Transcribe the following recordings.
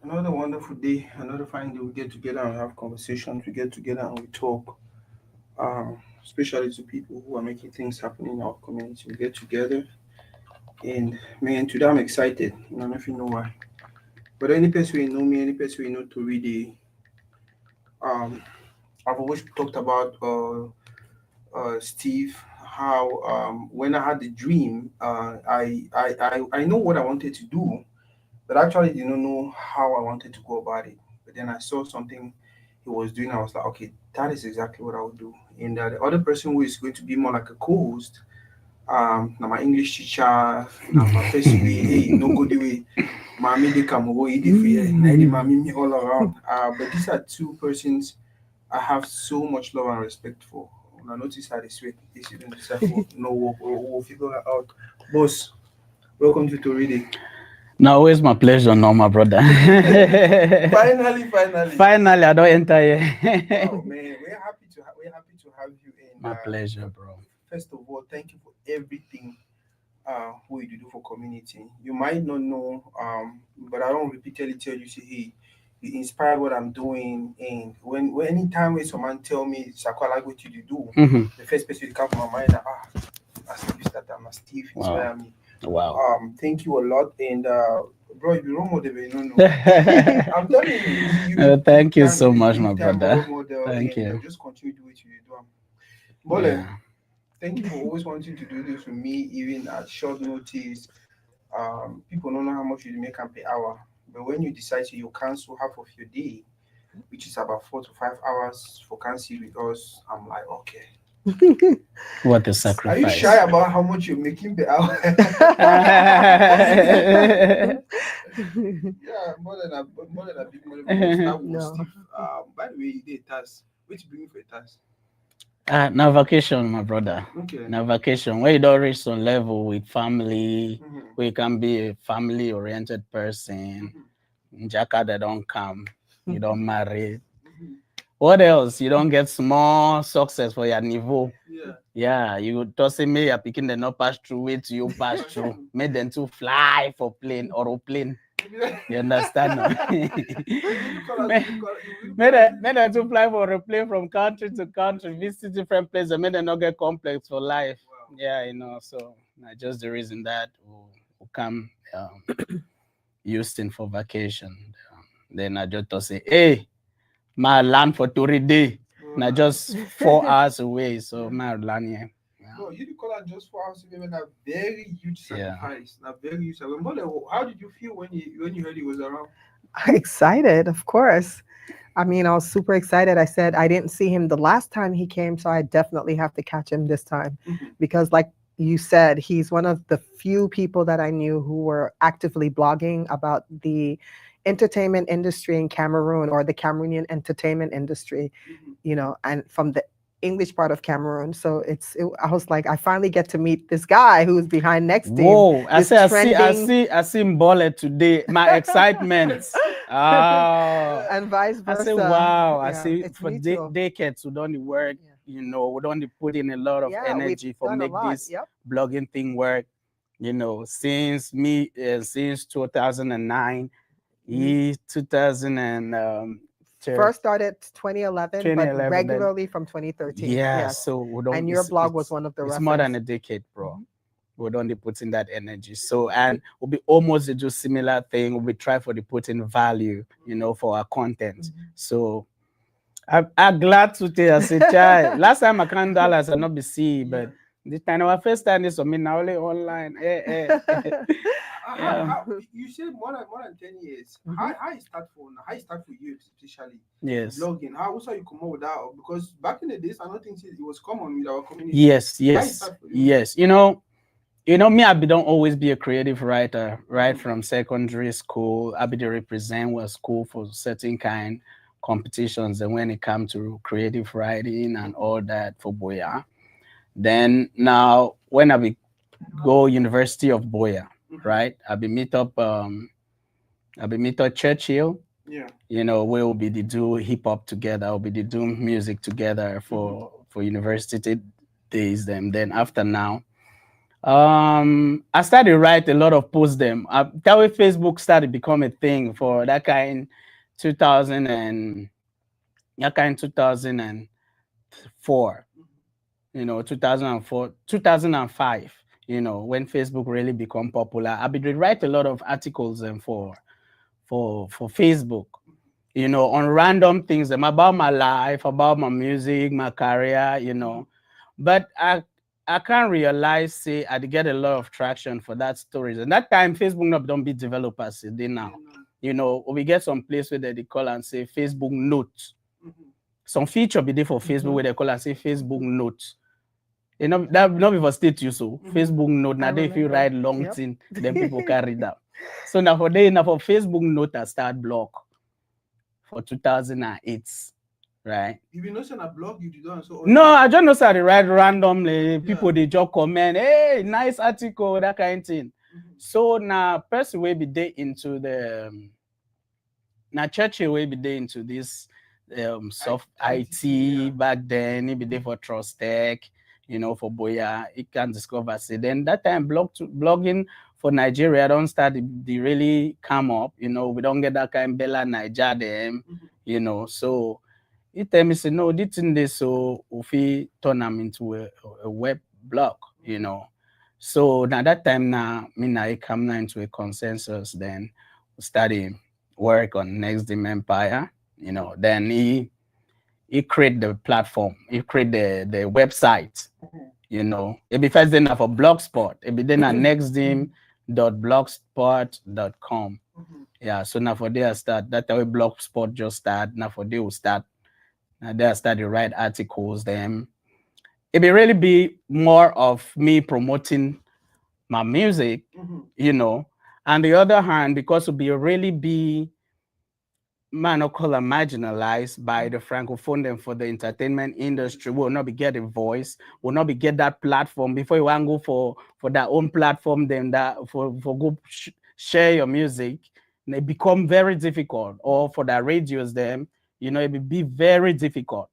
Another wonderful day, another fine day. We get together and have conversations. We get together and we talk. Especially to people who are making things happen in our community. We get together, and man, today I'm excited. I don't know if you know why, but any person who know me, any person who know Toridey, um, I've always talked about Steve. How when I had the dream, I know what I wanted to do, but actually did not know how I wanted to go about it. But then I saw something he was doing. I was like, okay, that is exactly what I would do. And the other person who is going to be more like a co-host, now my English teacher, now my person way, hey, no good way. Mommy they come away free, mommy me all around. But these are two persons I have so much love and respect for. When I notice how this way, this even decide for no work or we'll figure it out. Boss, welcome to Toridi. No, it's my pleasure, no, my brother. Finally. Finally, I don't enter here. Wow, man, we're happy to have you. And My pleasure, bro. first of all, thank you for everything what you do for community. You might not know, but I don't repeatedly tell you, say, hey, you inspired what I'm doing. And when anytime when someone tell me, Shakwa, I like what you do, Mhm. the first person that come to my mind, I Steve that Steve Wow. inspire me. Wow. Thank you a lot. And bro, you be role model, you don't know. I'm telling you, Thank you can so be much, my big time role brother. model, Thank and you. just continue to do what you do. Mbole, Yeah. thank you for always wanting to do this with me, even at short notice. People don't know how much you make per hour, but when you decide to you cancel half of your day, which is about 4 to 5 hours for cancel with us, I'm like, okay. What a Are you shy sacrifice. about how much you're making per hour? Yeah, more than a big money. Before we start with No. Steve, by the way, you did a task. Which bring me for a task? Now vacation, my brother. Okay. Now vacation. Where you don't reach some level with family, Mm-hmm. where you can be a family-oriented person. Mm-hmm. Jacka that don't come. You don't marry. Mm-hmm. What else? You don't get small success for your niveau. Yeah. Yeah, you just say me you're picking the not pass through wait till you pass Pass through. through. Make them to fly for plane or plane. You be like, You understand now? you really call us. You really call us. Make them to fly for a plane from country to country, visit different places, and make them not get complex for life. Wow. Yeah, so just the reason that we come Houston for vacation. Then I just to say, hey, my land for Toridey. Bro, Now land. just 4 hours away, so Yeah. my land here. Bro, you really call us just for us women a very huge Yeah. sacrifice. A very huge sacrifice. Mbole, how did you feel when you heard he was around? Excited, of course. I mean, I was super excited. I said I didn't see him the last time he came, so I definitely have to catch him this time Mm-hmm. because, like you said, he's one of the few people that I knew who were actively blogging about the entertainment industry in Cameroon or the Cameroonian entertainment industry, Mm-hmm. and from the English part of Cameroon. So I was like, I finally get to meet this guy who's behind Next Team, Whoa! this trending, I see Mbole today. My excitement. Oh, Yeah. and vice I say versa. wow. I Yeah, see it's for mutual. decades we don't work. Yeah. We don't put in a lot of Yeah, we've energy for done a make lot. this Yep. blogging thing work. Since 2009, We 2000 and first started 2011, but 2011. Then regularly from 2013. yeah, Yes. so we don't. And your blog was one of the It's more than reference. a decade, bro. Mhm. We don't be putting that energy. So and we'll be almost to do similar thing. We'll be try for the putting value, for our content. Mhm. So I'm glad to tell you, say, child. Last time I can't dollars I not be see, Yeah. but this time our first time is me now only online. Yeah. You said more than 10 years. Mhm. How you start for now? How you start for you especially Yes. blogging? How also you come up with that? Because back in the days, I don't think it was common with our community. Yes. How you Yes. start for you? Yes. Me, don't always be a creative writer, right Mm-hmm. from secondary school. I be the represent was school for certain kind competitions. And when it comes to creative writing and Mm-hmm. all that for Boya, then now when I be go University of Boya, Mm-hmm. right? I be meet up Churchill. Yeah. We'll be the do hip hop together. We'll be the do music together Mm-hmm. for university days. Then after now. I started write a lot of posts them. That way Facebook started become a thing for that kind 2000 and that kind 2004, 2004, 2005, when Facebook really become popular. I did write a lot of articles and for Facebook, on random things about my life, about my music, my career, But I can't realize, say, I did get a lot of traction for that stories. And that time, Facebook not don't be developers they now. We get some place where they call and say Facebook notes. Some feature be there for Facebook where they call and say Facebook notes. That not before state you so Facebook note. Now if you write long thing, then people can read that. So now for Facebook note I start blog for 2008. Right. You been noticing a blog you did so. No, I just know how to write randomly. People they just comment, hey, nice article, that kind of thing. So now person will be there into the now church will be there into this soft IT back then. He be there for Trust Tech, for Boya. He can discover. Say then that time blogging for Nigeria don't start they really come up. We don't get that kind of Bella Niger them. So. He tell me, say, no, this thing they so if we turn them into a web blog, So now that time now, I come now into a consensus, then study work on Next Dim Empire, then he create the platform, he create the website, It be first then for Blogspot, it be then at nextdim.blogspot.com. Yeah, so now for there start, that way Blogspot just start, now for there will start. And then I started to write articles. Then it will really be more of me promoting my music, And the other hand, because it will really be man call marginalized by the francophone then for the entertainment industry, will not be get a voice, will not be get that platform before you want to go for that own platform, then that for go share your music. And it become very difficult, or for the radios them. It will be very difficult.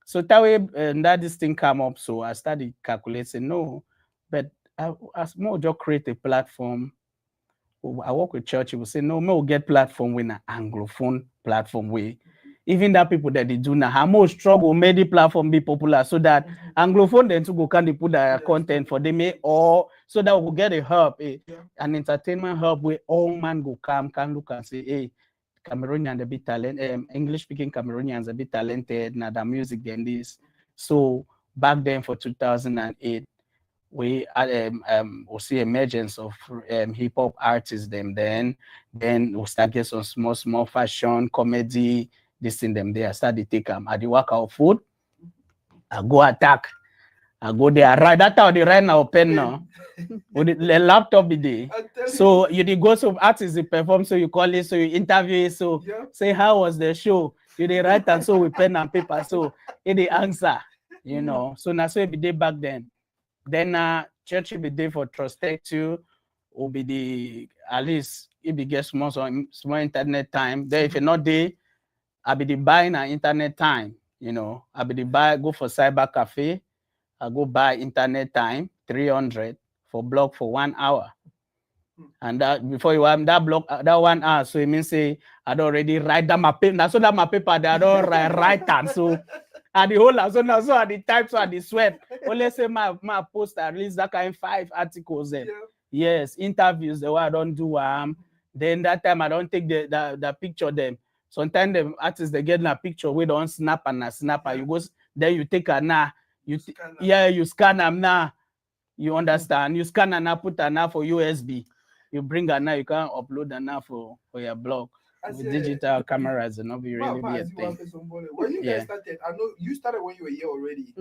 So that way, that this thing come up, so I started calculating, no, but as more just create a platform. I work with church, will say, no, we'll get platform with an Anglophone platform way. Even that people that they do now, how much struggle made the platform be popular so that Anglophone then to go can they put their content for them, or so that we'll get a hub, an entertainment hub where all man go come, can look and say, hey, Cameroonians a bit talented, English speaking Cameroonians a bit talented, now the music than this. So back then for 2008, we we'll see emergence of hip hop artists then we'll start get some small fashion, comedy, this in them there. I start to take at the work out food. I go attack. I go there, right. That's how they write now pen now. With the laptop be there. So you did go to artists they perform, so you call it, so you interview it, so say how was the show? You did write and so with pen and paper, so it the answer, So now so it be there back then. Then church will be there for Trust Tech too, will be the at least it be get small internet time. There if you're not there, I'll be the buying an internet time, I'll be the buy go for cyber cafe. I go buy internet time, 300 for block for 1 hour. And that before you have that block, that 1 hour, so it means say I don't already write down my paper. Now so that my paper they don't write and so at the whole so now so at the type so at the sweat. Only say my post at least that kind of 5 articles then. Yes, interviews the way I don't do then that time I don't take the picture them. Sometimes the artists they get a picture we don't snap and a snapper. You go then you take a now. You scan them now. You understand? You scan and now put an now for USB. You bring an now, you can upload an now for your blog. With digital cameras and not be really be a thing. When you guys started, I know you started when you were here already.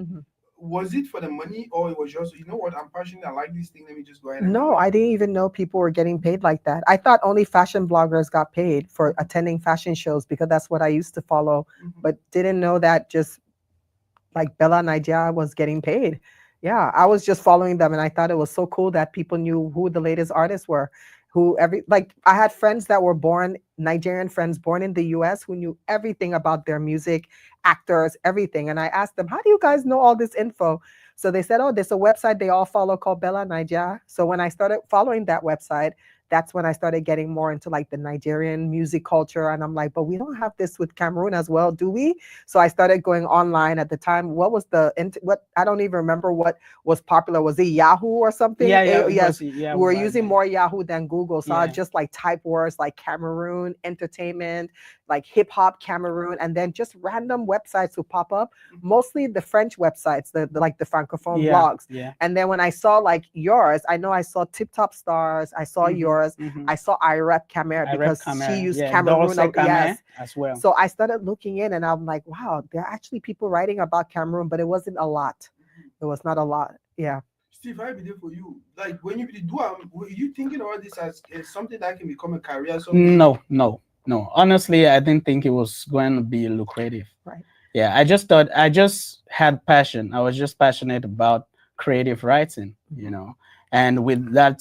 Was it for the money, or it was just, you know what, I'm passionate, I like this thing, let me just go ahead and No, I didn't even know people were getting paid like that. I thought only fashion bloggers got paid for attending fashion shows because that's what I used to follow, but didn't know that just like Bella Nigeria was getting paid. Yeah, I was just following them and I thought it was so cool that people knew who the latest artists were. I had friends that were Nigerian friends born in the US who knew everything about their music, actors, everything. And I asked them, how do you guys know all this info? So they said, oh, there's a website they all follow called Bella Naija. So when I started following that website, that's when I started getting more into like the Nigerian music culture. And I'm like, but we don't have this with Cameroon as well, do we? So I started going online at the time. What was what I don't even remember what was popular. Was it Yahoo or something? Yeah, Yes. yeah, We were using more Yahoo than Google. So I Yeah. just like type words like Cameroon, entertainment, like hip hop Cameroon, and then just random websites would pop up, mostly the French websites, the like the Francophone blogs. Yeah. And then when I saw like yours, I know I saw Tip Top Stars, I saw yours, I saw I Rep Camera because she used Cameroon. Yes, as well. So I started looking in and I'm like, wow, there are actually people writing about Cameroon, but it wasn't a lot. It was not a lot. Yeah. Steve, I be there for you. Like when you do, were you thinking about this as something that can become a career? No. Honestly, I didn't think it was going to be lucrative. Right. Yeah, I just thought I just had passion. I was just passionate about creative writing, and with that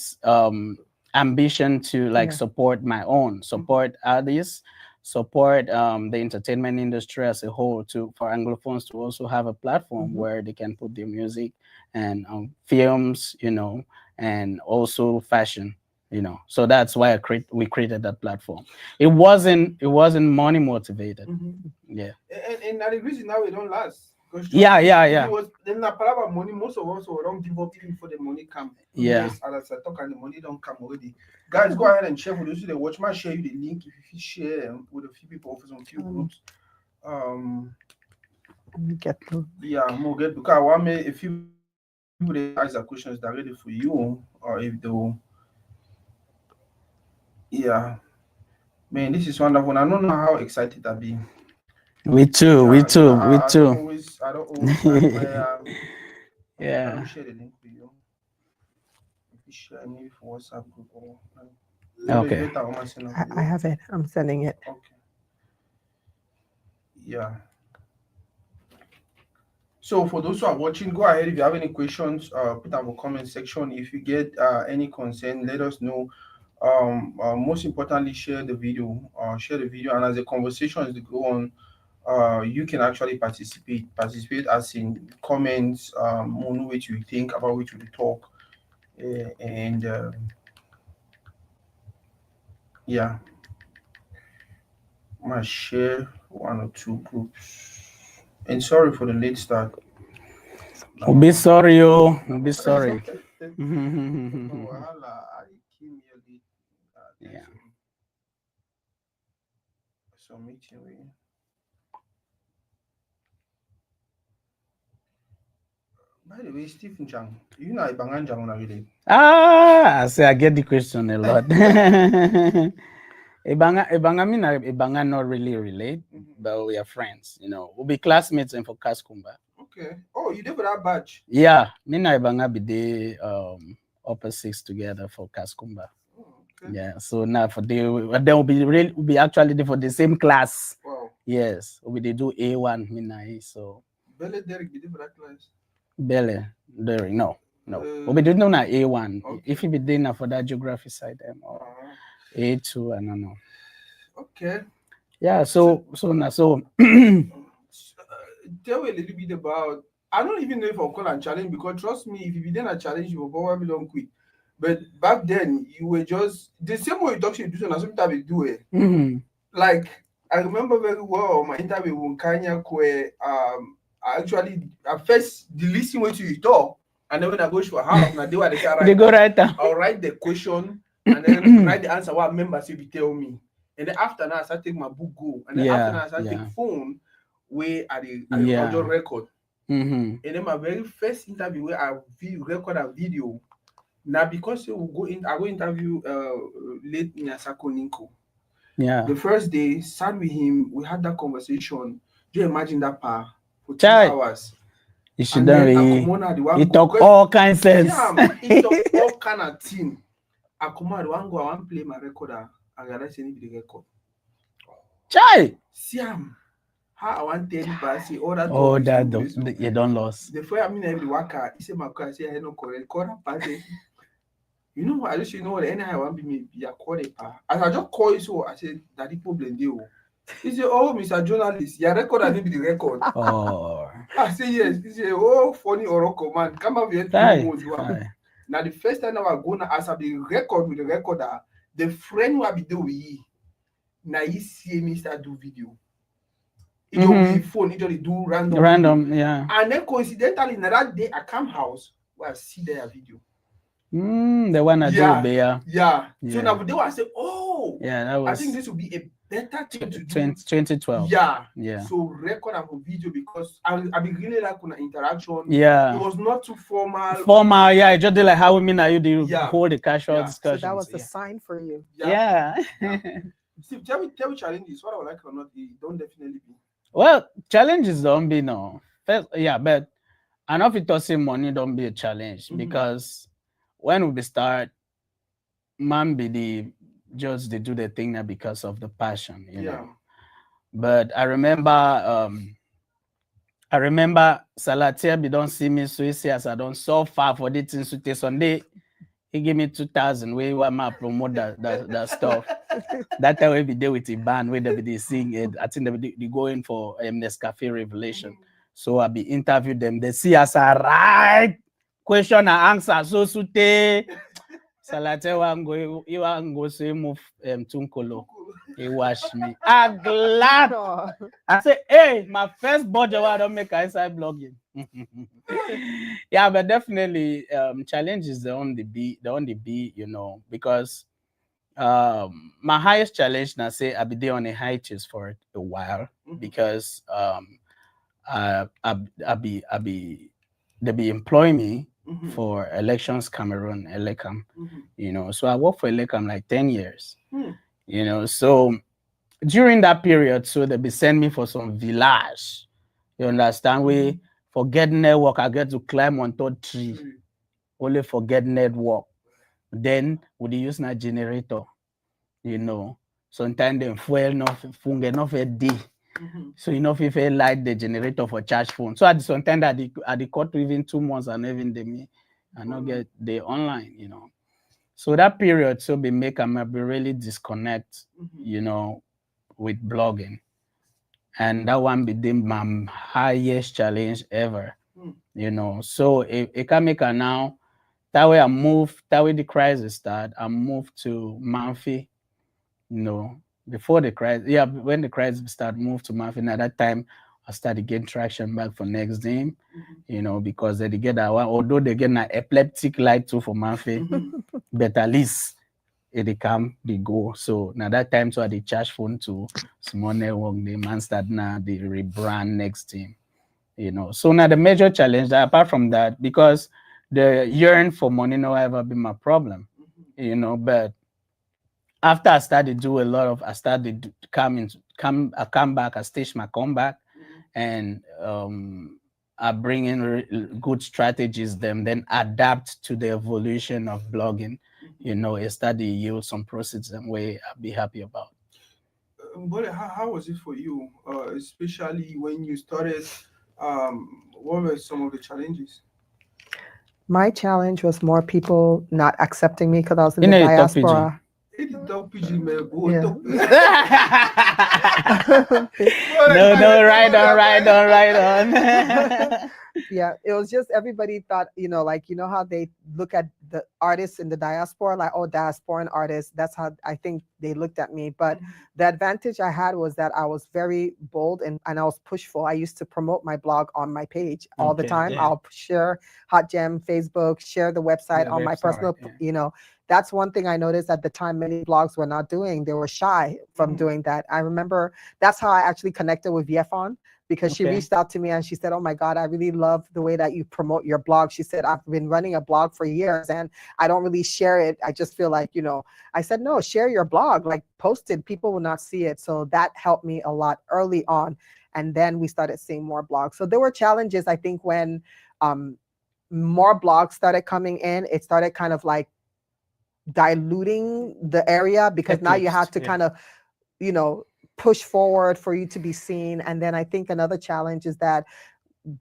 ambition to like support my own, support artists, support the entertainment industry as a whole, for Anglophones to also have a platform where they can put their music and films, and also fashion. So that's why we created that platform. It wasn't money motivated. Yeah. And the reason now it don't last. Yeah. If it was then the problem of money, most of us will don't give up even before the money come. Yeah. Yes, as I talk and the money don't come already. Guys, go ahead and share for those who watch. My share you the link if you share with a few people for some few groups. Get through. Yeah, more get because I want me a few people they ask the questions that are ready for you, or if they will. Yeah, man, this is wonderful. I don't know how excited I've been. We too. I don't always yeah. I will share the link with you. If you share maybe for WhatsApp group or okay. I have it. I'm sending it. Okay. Yeah. So for those who are watching, go ahead. If you have any questions, put them in the comment section. If you get any concern, let us know. Most importantly, share the video. And as the conversations go on, you can actually participate as in comments, on which you think about which we talk, and yeah, I might share one or two groups. And sorry for the late start. We'll be sorry, yo. We'll be sorry. Yeah. So meeting with. By the way, Steve Njang, you know Ibanga Njang on really? I say I get the question a lot. Ibanga not really relate, but we are friends. We'll be classmates in for Kaskumba. Okay. Oh, you did for that batch? Yeah, me and Ibanga be the upper six together for Kaskumba. Okay. Yeah, so now for they'll be actually for the same class. Wow. Yes, we they do A1 Minai. So Bele Derek be for that class. Bele Derek, no. We did know A1. Okay. If you be there for that geography side, or A2, I don't know. Okay. Yeah. So tell me a little bit about. I don't even know if I'll call a challenge because trust me, if you be then a challenge, you will probably don't quit. But back then, you were just the same way you talk to you do so. Sometimes we do it. Like I remember very well my interview with Kanya, where actually at first the listening way to you talk, and then when I go to a house, now they say they go right down. I'll write the question and then write the answer. What members will be tell me, and then after that I start take my book go, and then after that I start take phone where at the audio record, and then my very first interview where I record a video. Now because I go interview late Nyasako Ninko. Yeah. The first day, sat with him, we had that conversation. Do you imagine that pa for 2 hours? You should he talk all kinds of yeah, he talk all kind of thing. Akuma the one go, I want play my recorder and realize any the record. Chai! Siam. How I want 10 pass all that. Oh, that you don't lose. The first I mean every worker, he said my car, I say I no correct. Corner party. You know what? I just what anyhow I want be a call it. As I just call you, so I said that the problem deal. He said, "Oh, Mr. Journalist, your record I need be the record." Oh, I say yes. He said, "Oh, funny Oroko man, come up here to aye, do am." aye. Now the first time I go now, as I be record with the recorder, the friend who I be do with he, now he see me start do video. He just with phone, he just do random video. Random, yeah. And then coincidentally, na that day I come house where I see their video. The one I do, Yeah, yeah. yeah. So Yeah. now they will say, "Oh, Yeah, that I think was this will be a better thing to do." 2012. Yeah. Yeah. So record and for video because I be really like an interaction. Yeah. It was not too formal. Formal, yeah. It just did like how we mean you do Yeah. hold the casual Yeah. So discussions. that was the yeah. sign for you. Yeah. See, tell me challenges. What I would like or not, they don't definitely be. Well, challenges don't be no. First, yeah, but I know if it doesn't money don't be a challenge because when we start, man be the just they do the thing now because of the passion, you know. But I remember Salatia be don't see me so easy as I don't so far for the things to take Sunday. He gave me 2,000 where you want to promote that stuff. That time we be there with the band where they be sing it. I think they going for Nescafe Revelation. So I be interviewed them. They see us a right question and answer. So sute Salate you want go say move Tunkolo. He wash me. I'm glad. I say, hey, my first budget I don't make inside blogging. Yeah, but definitely challenges the only be, you know, because my highest challenge now say I be there on a hiatus for a while because I be they be employing me for elections Cameroon Elecam, you know, so I worked for Elecam like 10 years, you know, so during that period, so they be send me for some village, you understand, we forget network, I get to climb on top tree, only forget network, then would use na generator, you know, sometimes they fuel enough funge enough a day. So you know if you light the generator for charge phone. So at some time that I cut within 2 months and even the me and not get the online, you know. So that period so be make I be really disconnect, you know, with blogging. And that one became my highest challenge ever. You know. So it can make a now that way I moved, that way the crisis started, I moved to Manfi, you know, before the crisis, yeah, when the crisis started, moved to Muffin. At that time, I started getting traction back for next game, you know, because they get that one, although they get an epileptic light too for Muffin, but at least it come, they go. So now that time, so I did charge phone to small network, the man start now the rebrand next team, you know. So now the major challenge, apart from that, because the yearn for money never ever been my problem, you know, but after I started do a lot of, I started I come back, I stage my comeback, and I bring in good strategies, them then adapt to the evolution of blogging. You know, a study yield some proceeds and way I'll be happy about. Mbole, how was it for you, especially when you started? What were some of the challenges? My challenge was more people not accepting me because I was in You the know, you talk PG. diaspora. No, right on. Yeah, it was just everybody thought, you know, like, you know how they look at the artists in the diaspora, like, oh, diasporan artists. That's how I think they looked at me. But the advantage I had was that I was very bold and I was pushful. I used to promote my blog on my page all the time. Yeah. I'll share Hot Gem, Facebook, share the website on my personal, you know. That's one thing I noticed at the time many blogs were not doing. They were shy from doing that. I remember that's how I actually connected with Yefon, because she reached out to me and she said, oh my God, I really love the way that you promote your blog. She said, I've been running a blog for years and I don't really share it. I just feel like, you know, I said, no, share your blog, like post it, people will not see it. So that helped me a lot early on. And then we started seeing more blogs. So there were challenges, I think, when more blogs started coming in, it started kind of like diluting the area, because now you have to kind of, you know, push forward for you to be seen. And then I think another challenge is that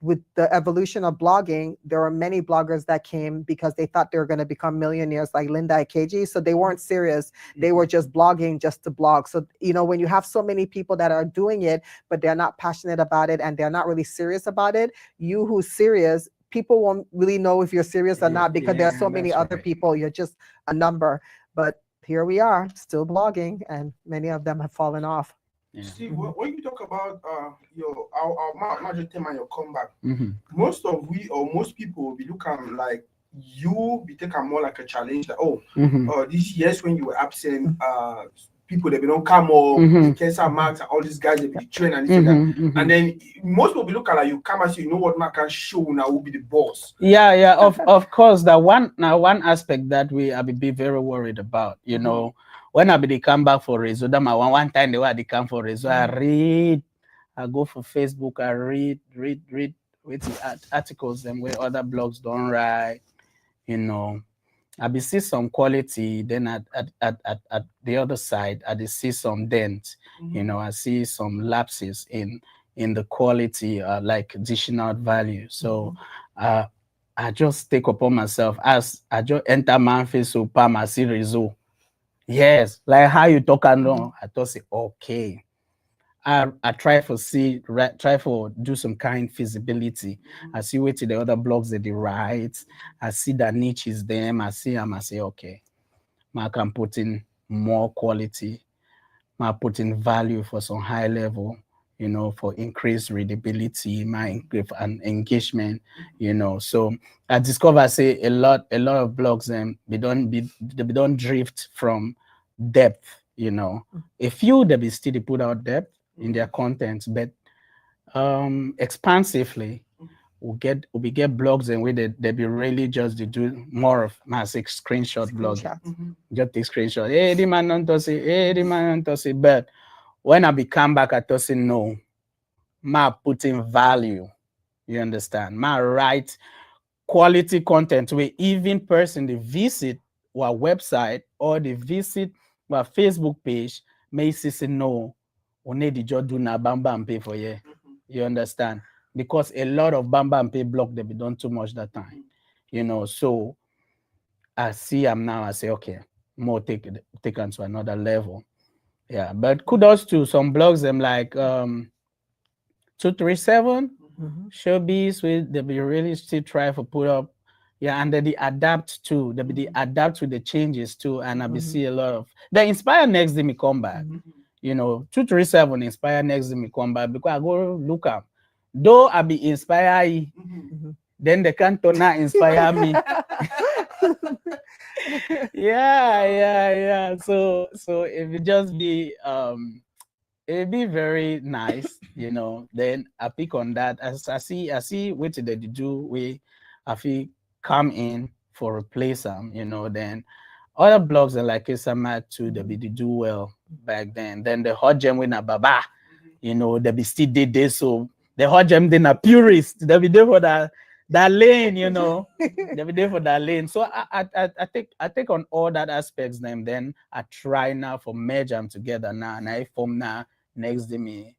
with the evolution of blogging, there were many bloggers that came because they thought they were going to become millionaires, like Linda Ikeji. So they weren't serious. They were just blogging just to blog. So, you know, when you have so many people that are doing it, but they're not passionate about it and they're not really serious about it, you who's serious, people won't really know if you're serious or not, because there are so many other people. You're just a number. But here we are, still blogging, and many of them have fallen off. Steve, when you talk about your our major theme and your comeback, most people will be looking like you be taken more like a challenge. That these years when you were absent, people they don't come up, Kesa Max and all these guys they be trained and this and that. And then most people be looking like you come and say, you know what, man can show now will be the boss. Yeah, of course. That one aspect that we I be very worried about, you know. When I be come back for Rezo, that my one time they were they come for Rezo, I go for Facebook, I read with the articles and where other blogs don't write, you know. I be see some quality, then at the other side, I see some dent, you know, I see some lapses in the quality, like additional value. So I just take upon myself as I just enter Manfield so Pam I see Rezo. Yes, like how you talk and I thought say okay. I try for do some kind feasibility. I see where to the other blogs that they write. I see that niche is them. I say okay, I can put in more quality. I put in value for some high level, you know, for increased readability, and engagement, you know. So I discover say a lot of blogs they don't drift from depth, you know. A few they be still put out depth in their content, but expansively we get blogs and where they be really just to do more of massive screenshot blogs. Just take screenshot. Hey, the man don't toss it. Hey, the man don't toss it. But when I come back, I toss it no. Ma putting value. You understand? Ma write quality content where even person they visit our website or they visit our Facebook page may say no. Only the job do na bamba and pay for you. You understand? Because a lot of bamba and pay block they be done too much that time. You know, so I see I'm now, I say, okay, more take on to another level. Yeah, but kudos to some blogs them like 237 showbiz with they be really still try to put up. Yeah, and then they adapt too. They adapt with the changes too. And I be see a lot of they inspire next day me come back. You know, 237 inspire next day me come back because I go look up. Though I be inspired, then the can't not inspire me. Yeah. So it would just be it'd be very nice, you know. Then I pick on that. As I see what did they do, we I feel come in for replace them, you know. Then other blogs and like Isamat too, they be do well back then. Then the hot gem with a baba, you know, they be still did this. So the hot gem then a purist, they be there for that lane, you know. They be there for that lane. So I take on all that aspects then I try now for merge them together now and I form now next day me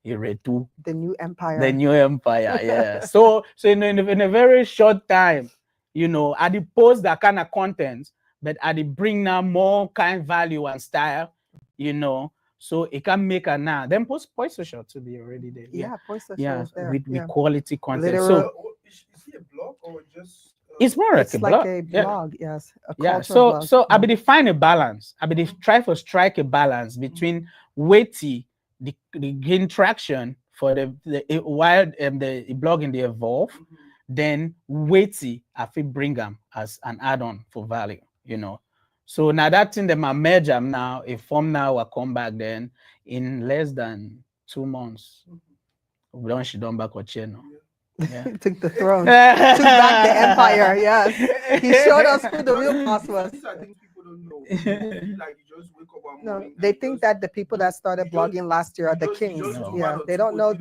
the new empire. Yeah. So in a very short time, you know, I post that kind of content, but I bring now more kind value and style, you know. So it can make a now. Then post social to be already there. Yeah, post social there. With quality content. Literal. So is it a blog or just it's more it's like a blog, yes. A culture blog. So I be define a balance. I be try to strike a balance between weighty the gain traction for the while the blogging they evolve, then weighty I feel bring them as an add-on for value, you know. So now that thing that my merge them now, a form now will come back then in less than 2 months. We don't she done back or channel. Yeah. Took the throne, took back the empire. Yes, he showed us who the real boss was. These are things people don't know. Like you just wake up one morning. No, they think that the people that started blogging last year are the kings. Yeah, they don't know.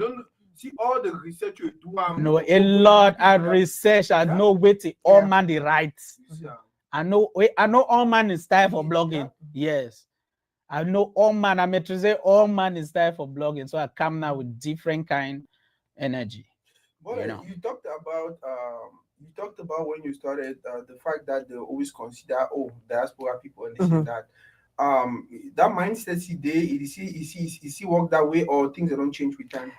See all the research you do. No, a lot of research. I know with all man the rights. I know all man is time for blogging. Yes. I know all man. I meant to say all man is time for blogging. So I come now with different kind energy. Well, you talked about when you started the fact that they always consider diaspora people and this and that. That mindset today is he work that way or things that don't change with time?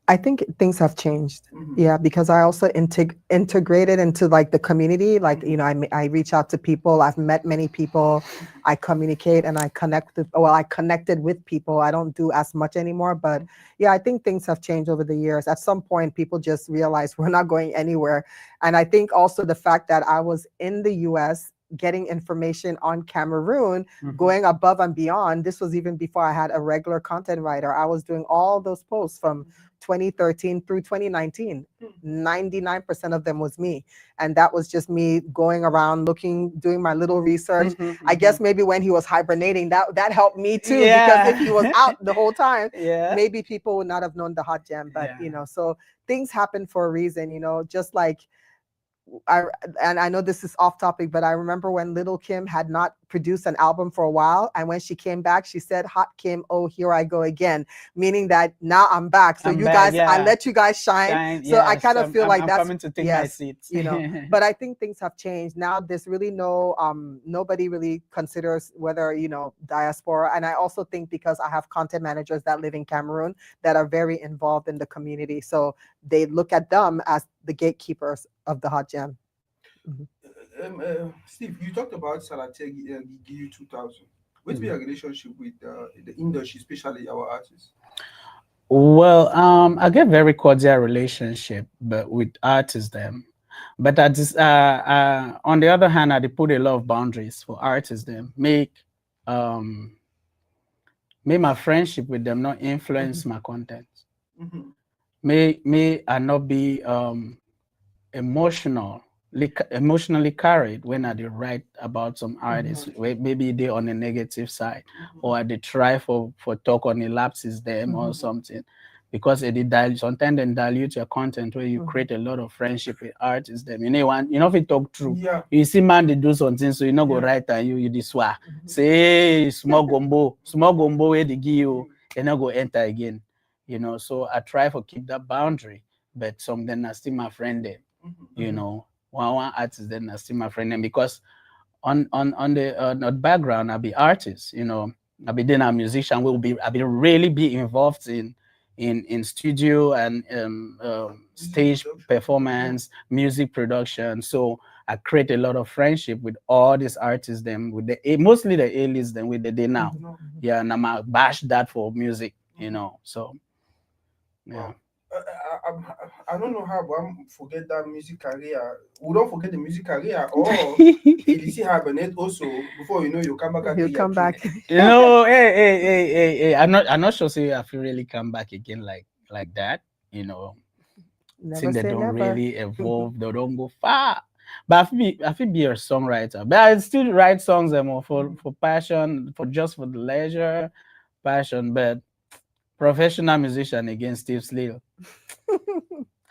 I think things have changed. Yeah, because I also integrated into like the community. Like, you know, I reach out to people. I've met many people. I communicate and I connect with, well, I connected with people. I don't do as much anymore, but yeah, I think things have changed over the years. At some point, people just realized we're not going anywhere. And I think also the fact that I was in the US getting information on Cameroon, going above and beyond. This was even before I had a regular content writer. I was doing all those posts from 2013 through 2019. 99% of them was me. And that was just me going around looking, doing my little research. I guess maybe when he was hibernating, that helped me too, because if he was out the whole time, maybe people would not have known the hot gem. But, you know, so things happen for a reason, you know, just like I know this is off topic, but I remember when Little Kim had not produced an album for a while, and when she came back, she said, "Hot Kim, oh here I go again," meaning that now I'm back. So I let you guys shine. So I kind of feel like that's coming to take my seat. You know. But I think things have changed now. There's really nobody really considers whether, you know, diaspora, and I also think because I have content managers that live in Cameroon that are very involved in the community, so they look at them as the gatekeepers of the hot gem. Steve, you talked about Salategi GU 2000. What's your relationship with the industry, especially our artists? Well, I get very cordial relationship, but with artists them. But at this, on the other hand, I put a lot of boundaries for artists them. Make my friendship with them not influence my content. May I not be emotionally carried when I write about some artists, maybe they on the negative side, or they try for talk on the lapses them or something, because it sometimes they dilute your content where you create a lot of friendship with artists them. You know if you talk true, you see man they do something, so you know go right and you this swear say small gumbo where they give you, they not go enter again. You know, so I try to keep that boundary, but some then I still my friend there. You know, one artist then I still my friend them, because on the background I be artist. You know, I be then a musician. I be really be involved in studio and stage performance, music production. So I create a lot of friendship with all these artists. Them with mostly the A-list them with the day now. Yeah, and I'm a bash that for music. You know, so. Yeah. I don't know how, but I'm forget that music career. We don't forget the music career. Or you see hibernate also before you know you come back. You come back. You know, hey. I'm not sure. Say I feel really come back again like that. You know, Never they say don't never. really evolve. They don't go far. But I feel be a songwriter. But I still write songs more for passion, for the leisure, passion. But professional musician against Steve Slill.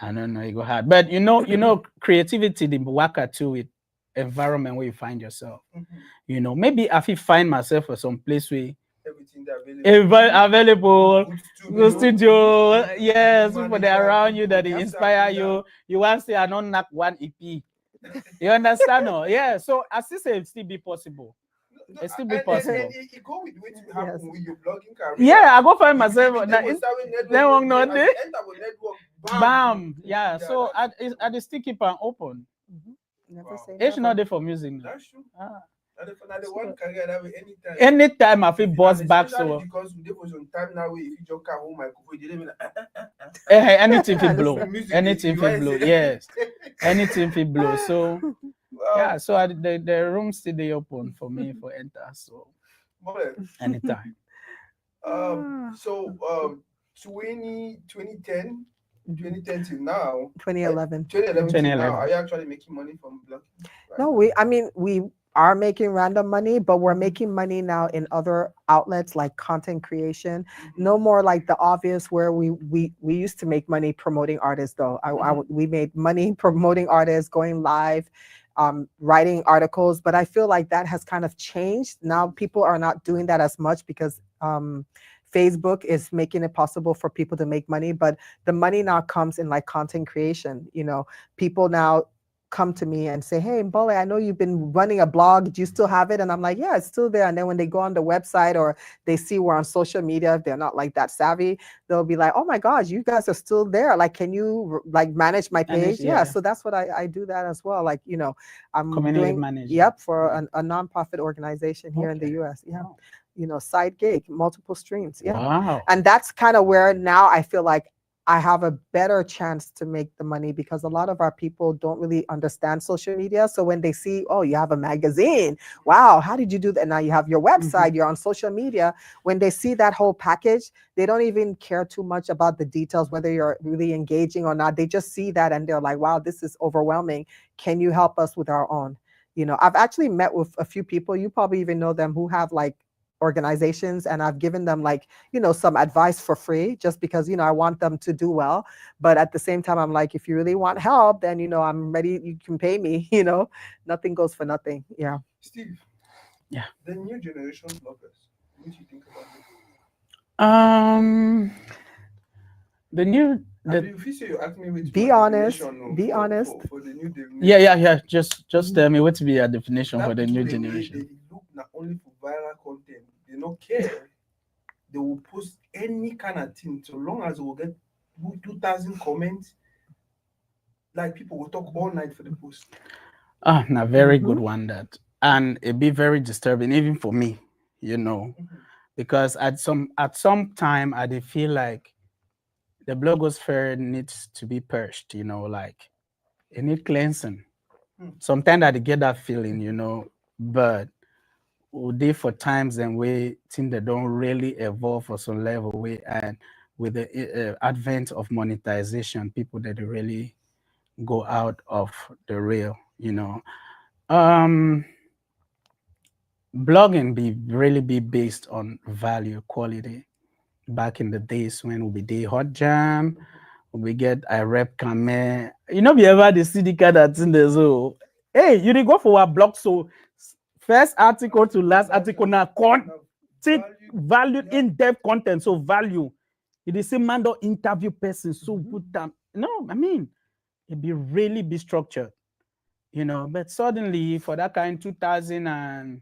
I don't know, it go hard. But you know, creativity, the work too with environment where you find yourself. You know, maybe I feel find myself for some place where everything available. Good studio, yes, people that around you that inspire you. You want to say I don't knock one EP. You understand? No? Yeah. So I still say it still be possible. It still be possible. It go with what happen with your blogging career. Yeah, I go find myself. Bam. Yeah. So I still keep an open. Never say It's never. not there for music. That's true. One career that way anytime. Anytime I feel boss back, so because there was some time now if you just come home, microphone, you didn't anything feel blow. Anything feel blow. Yes. Anything feel blow. So yeah, so the room still they open for me for enter. So anytime. So 2010 till now. 2011. 2011 now. Are you actually making money from blogging? Right? No, we are making random money, but we're making money now in other outlets like content creation. No more like the obvious where we used to make money promoting artists though. We made money promoting artists, going live, writing articles, but I feel like that has kind of changed. Now people are not doing that as much because Facebook is making it possible for people to make money, but the money now comes in like content creation. People now come to me and say, "Hey, Mbole, I know you've been running a blog. Do you still have it?" And I'm like, "Yeah, it's still there." And then when they go on the website or they see we're on social media, if they're not like that savvy, they'll be like, "Oh my gosh, you guys are still there. Like, can you like manage my page?" Yeah. So that's what I do that as well. Like, I'm community doing, management. for a nonprofit organization here in the US. Yeah. Side gig, multiple streams. Yeah. Wow. And that's kind of where now I feel like I have a better chance to make the money, because a lot of our people don't really understand social media. So when they see, oh, you have a magazine, wow, how did you do that? Now you have your website, you're on social media. When they see that whole package, they don't even care too much about the details, whether you're really engaging or not. They just see that and they're like, wow, this is overwhelming. Can you help us with our own? I've actually met with a few people, you probably even know them, who have like organizations, and I've given them like some advice for free, just because I want them to do well. But at the same time, I'm like, if you really want help, then I'm ready, you can pay me. Nothing goes for nothing. Yeah. Steve, Yeah. the new generation bloggers, what do you think about them? The new If you say you ask me which Be honest. Be honest. For the new definition. yeah. Just tell me what to be a definition for the new They generation. look not only for viral content. They don't care. They will post any kind of thing, so long as we will get 2,000 comments. Like, people will talk all night for the post. Now very good one, that, and it be very disturbing even for me, because at some time I did feel like the blogosphere needs to be purged, like it needs cleansing. Sometimes I get that feeling, but they for times and way things that don't really evolve for some level way, and with the advent of monetization, people that really go out of the rail, blogging really be based on value, quality. Back in the days when we did hot jam, we get I rep Kame. Be ever the CD card that's in the zoo. Hey, you did go for a blog, so first article to last article now valued in-depth content. So value. It is a man don't interview person, so put them. No, I mean, it be really be structured, but suddenly for that kind 2000 and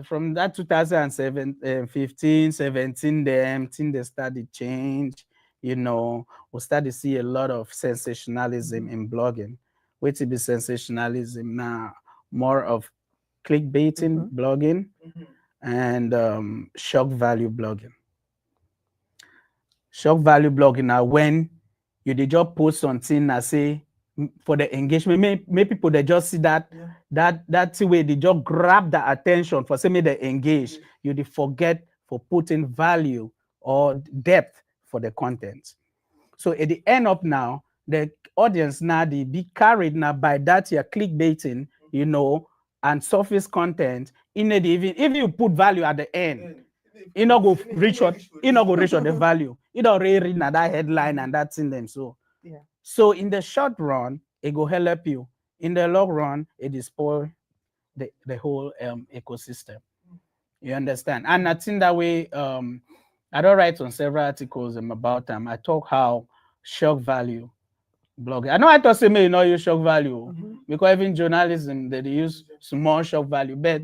from that 2007, 15, 17, them thing they started change, we started to see a lot of sensationalism in blogging. Which be sensationalism now, more of clickbaiting blogging and shock value blogging. Shock value blogging now when you did just post something and say for the engagement, maybe people they just see that way they just grab the attention for saying they engage. You did forget for putting value or depth for the content. So at the end of now, the audience now they be carried now by that you're clickbaiting, and surface content. Even if you put value at the end, you not go reach on the value. You don't really read that headline and that's in them. So yeah. So in the short run, it go help you. In the long run, it is spoil the whole ecosystem. You understand? And I think that way, I don't write on several articles about them. I talk how shock value blogging. I know I thought say me use shock value because even journalism they use small shock value, but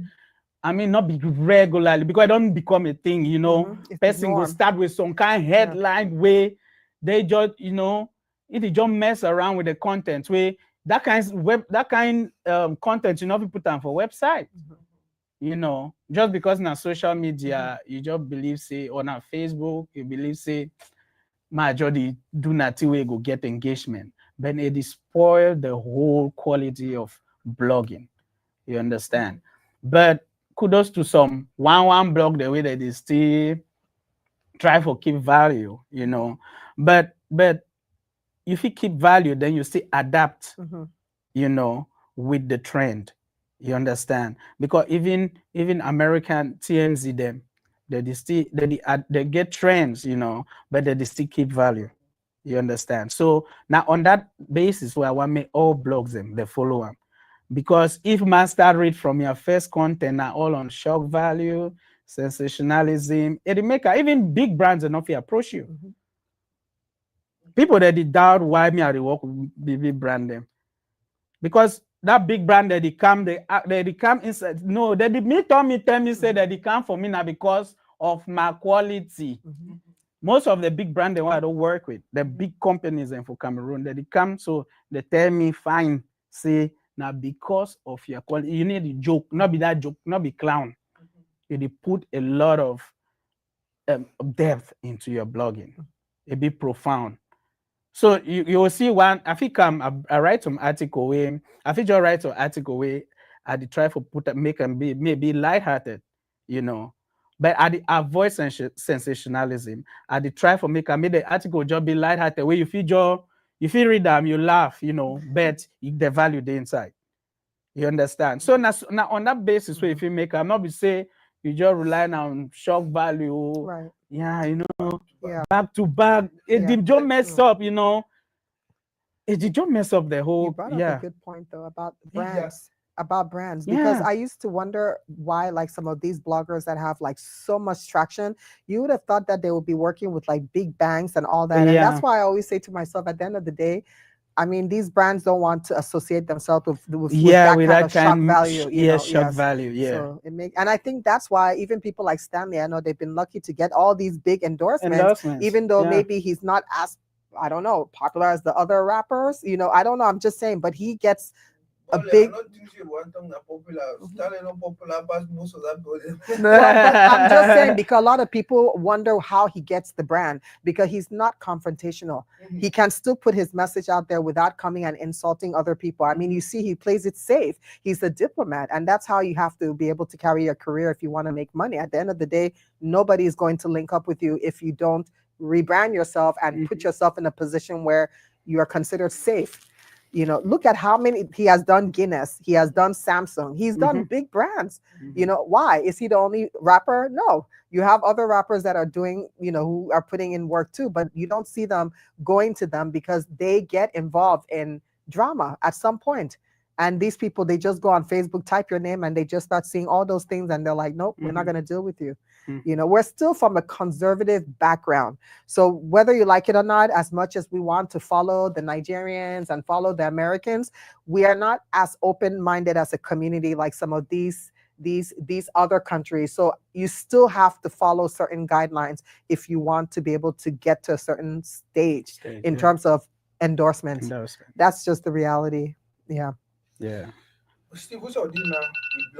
I mean not be regularly because it don't become a thing. Person will start with some kind of headline way they just if you just mess around with the content way that kind content people put on for website. Just because na social media, you just believe say on our Facebook, you believe say majority do nothing way go get engagement. Then it spoil the whole quality of blogging. You understand? But kudos to some one blog the way that they still try for keep value, But if you keep value, then you still adapt, with the trend. You understand? Because even American TMZ them, they get trends, but they still keep value. You understand? So now on that basis, where I want me all blogs them, they follow them. Because if man start read from your first content now all on shock value, sensationalism. It make even big brands enough to approach you. Mhm. People that they doubt why me I dey work with big brand them. Because that big brand that they come inside. No, they did me tell me say that they come for me now because of my quality. Mhm. Most of the big brand they want to work with, the big companies and for Cameroon, they come so they tell me fine, say now because of your quality, you need a joke, not be that joke, not be clown. They put a lot of depth into your blogging, a bit profound. So you will see one. I think I write some article where I think you write some article where I did try to make them be maybe lighthearted, you know. But I did avoid sensationalism. I did try for make I made the article just be lighthearted where you feel read them, you laugh, you know, but the value the inside. You understand? So now on that basis, where if you make I'm not be say you just relying on shock value, Right. yeah, you know, Yeah. back to back. It Yeah. did just mess up, you know. It did just mess up the You whole, brought up a yeah, good point though about Yeah. brands because yeah, I used to wonder why like some of these bloggers that have like so much traction, you would have thought that they would be working with like big banks and all that. And that's yeah, why I always say to myself at the end of the day, I mean, these brands don't want to associate themselves with yeah, that with kind that of shock kind, value, you yeah, know. shock Yes. value, yeah, So and I think that's why even people like Stanley, I know they've been lucky to get all these big endorsements, endorsements, even though yeah, maybe he's not as, I don't know, popular as the other rappers, you know. I don't know. I'm just saying, but he gets a Well, big. I'm not thinking you want them not popular. Stanley not popular, but most of that building. Well, but I'm just saying because a lot of people wonder how he gets the brand because he's not confrontational. He can still put his message out there without coming and insulting other people. I mean, you see, he plays it safe. He's a diplomat, and that's how you have to be able to carry your career if you want to make money. At the end of the day, nobody is going to link up with you if you don't rebrand yourself and put yourself in a position where you are considered safe. You know, look at how many he has done. Guinness, he has done Samsung, he's done big brands. You know, why is he the only rapper? No, you have other rappers that are doing, you know, who are putting in work too, but you don't see them going to them because they get involved in drama at some point. And these people, they just go on Facebook, type your name, and they just start seeing all those things, and they're like, nope, we're not going to deal with you. You know, we're still from a conservative background. So whether you like it or not, as much as we want to follow the Nigerians and follow the Americans, we are not as open-minded as a community like some of these other countries. So you still have to follow certain guidelines if you want to be able to get to a certain stage in terms of endorsements. endorsement, That's just the reality. Yeah. yeah. Steve, what's your deal now with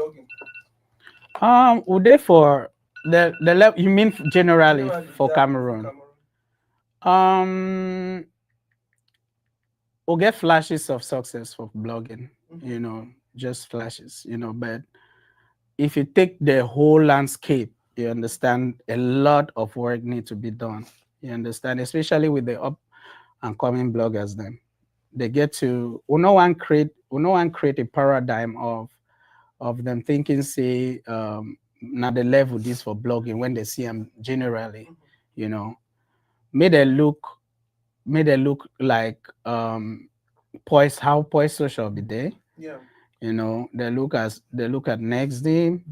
blogging? Would they for the level you mean generally Generally, for yeah, Cameroon? We'll get flashes of success for blogging, you know, just flashes, you know, but if you take the whole landscape, you understand a lot of work needs to be done. You understand, especially with the up and coming bloggers then. They get to we no one create a paradigm of them thinking, say, now the level this for blogging when they see them generally, you know, made they look like poise social be there. Yeah. You know, they look at next day,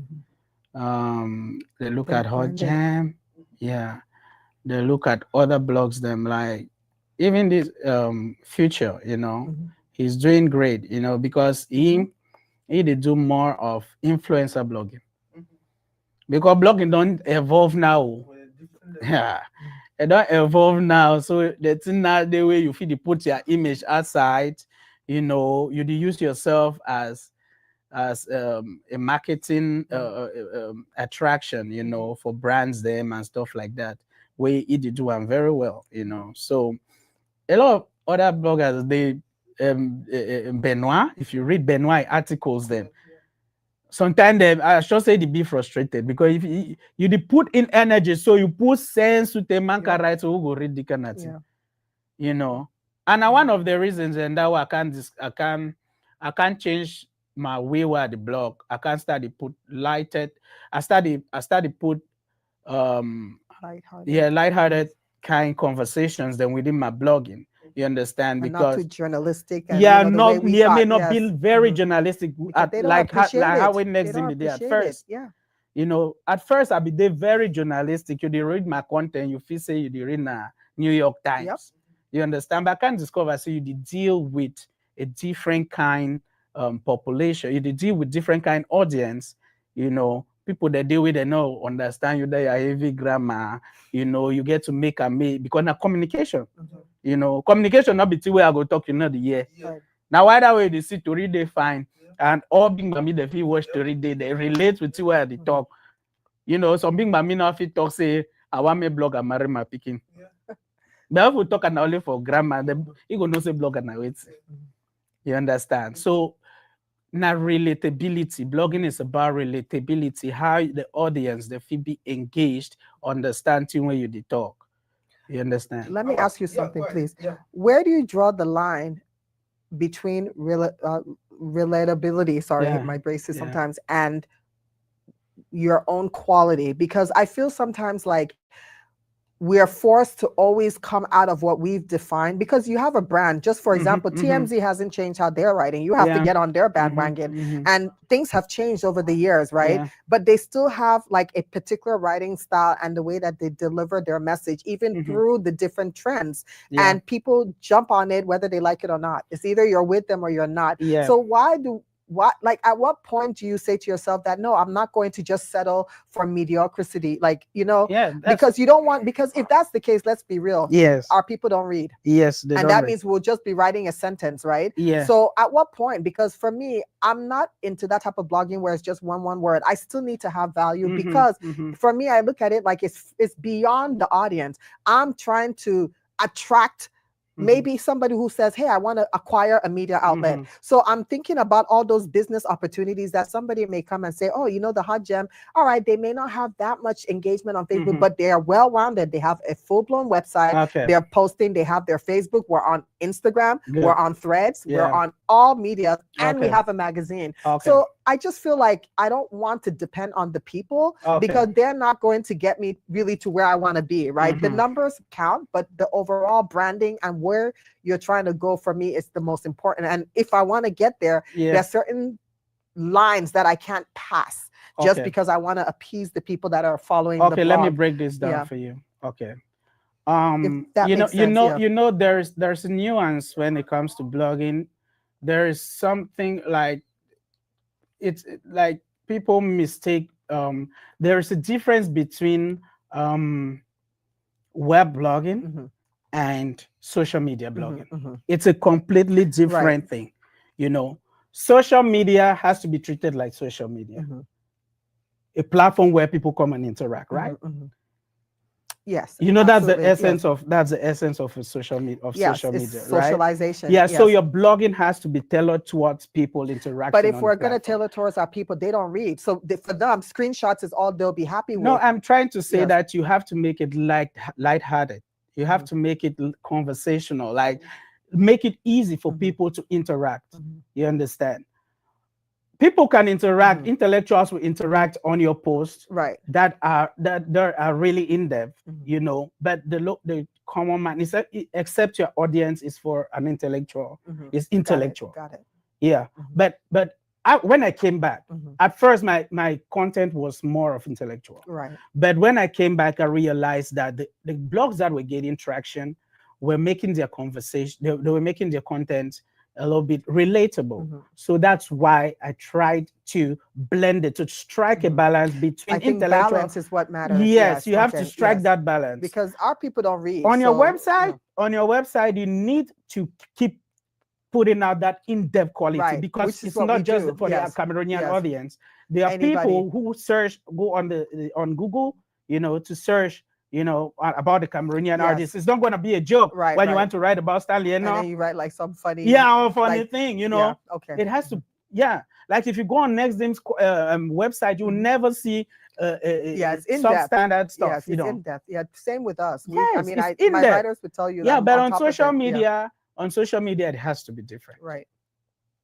they look at Hot Jam, yeah. They look at other blogs them like even this future, you know, he's doing great, you know, because he did do more of influencer blogging. Because blogging don't evolve now. Yeah. It don't evolve now. So the thing now the way you feel to put your image outside, you know, you use yourself as a marketing attraction, you know, for brands them and stuff like that. Where it do one very well, you know. So a lot of other bloggers, they Benoit, if you read Benoit articles, then sometimes I should say they be frustrated because if you put in energy, so you put sense to the man can write, so who go read the kind of thing, you know. And one of the reasons, and that way I can't change my way where the blog. I can't start to put lighted. I started put lighthearted kind conversations then within my blogging. You understand? And not Because too journalistic and you know, the way we may thought, not yes. be very journalistic Because they don't like appreciate how it. we next They don't in the day at appreciate it. first. Yeah. You know, at first I be there very journalistic. You dey read my content, you feel say you dey read na New York Times. Yep. You understand? But I can't discover so you dey deal with a different kind population. You dey deal with different kind audience. You know, people that deal with they know understand you that you are heavy grammar. You know, you get to make a make because na communication. You know, communication not be the way I go talk. You know the year. Right. Now why that way they see Toridey fine and all big mommy they feel watch Toridey they relate with you where they talk. You know, some big mommy now fit talk say I want me blog and marry my picking. But if we talk and only for grammar, then you go no say blog and wait. You understand? So now relatability, blogging is about relatability, how the audience they feel be engaged, understanding when you dey talk. You understand? Let me ask you something, please. Yeah. Where do you draw the line between relatability? Sorry, I Yeah. hit my braces Yeah. sometimes, and your own quality? Because I feel sometimes like we are forced to always come out of what we've defined because you have a brand. Just for example, TMZ hasn't changed how they're writing. You have to Yeah. get on their bandwagon. And things have changed over the years, right? Yeah. But they still have like a particular writing style and the way that they deliver their message, even through the different trends. Yeah. And people jump on it whether they like it or not. It's either you're with them or you're not. Yeah. So at what point do you say to yourself that no, I'm not going to just settle for mediocrity? Like, you know, Yeah, because you don't want, because if that's the case, let's be real. Yes. Our people don't read. Yes. And that means we'll just be writing a sentence, right? Yeah. So at what point? Because for me, I'm not into that type of blogging where it's just one word. I still need to have value because for me, I look at it like it's beyond the audience. I'm trying to attract maybe somebody who says, hey, I want to acquire a media outlet. So I'm thinking about all those business opportunities that somebody may come and say, oh, you know, the hot gem. All right, they may not have that much engagement on Facebook, but they are well-rounded. They have a full-blown website. Okay. They're posting. They have their Facebook. We're on Instagram. Good. We're on Threads. Yeah. We're on all media. And we Okay. have a magazine. Okay. So I just feel like I don't want to depend on the people because they're not going to get me really to where I want to be, right? The numbers count, but the overall branding and where you're trying to go for me is the most important. And if I want to get there, there's certain lines that I can't pass just because I want to appease the people that are following the blog. Let me break this down for you. Okay. You know, there's a nuance when it comes to blogging. There is something like it's like people mistake there's a difference between web blogging and social media blogging. It's a completely different thing. You know, social media has to be treated like social media, a platform where people come and interact, right? Yes. You know, that's the essence of a social media social media, right? Socialization. Yeah. So your blogging has to be tailored towards people interacting. But if we're going to tailor towards our people, they don't read. So for them, screenshots is all they'll be happy with. No, I'm trying to say that you have to make it lighthearted. You have to make it conversational, like make it easy for people to interact. You understand? People can interact, intellectuals will interact on your posts, right? That are really in depth, you know. But the common man is except your audience is for an intellectual, it's intellectual. Got it. Yeah, but when I came back, at first my content was more of intellectual, right? But when I came back, I realized that the blogs that were getting traction were making their conversation, they were making their content a little bit relatable. So that's why I tried to blend it, to strike a balance between I think intellectual. Balance is what matters. Yes, you have to strike that balance. Because our people don't read. On your website, you need to keep putting out that in-depth quality, because it's not just for the Cameroonian audience. There are people who go on Google, you know, to search, you know, about the Cameroonian artists. It's not going to be a joke when you want to write about Stanley. And then you write like some funny, funny thing, you know. It has to, like if you go on NextDim's website, you'll never see it's in-depth substandard stuff. Yes, it's in-depth. Yeah, same with us. Yes, my writers would tell you that. Yeah, but on social media, it has to be different. Right.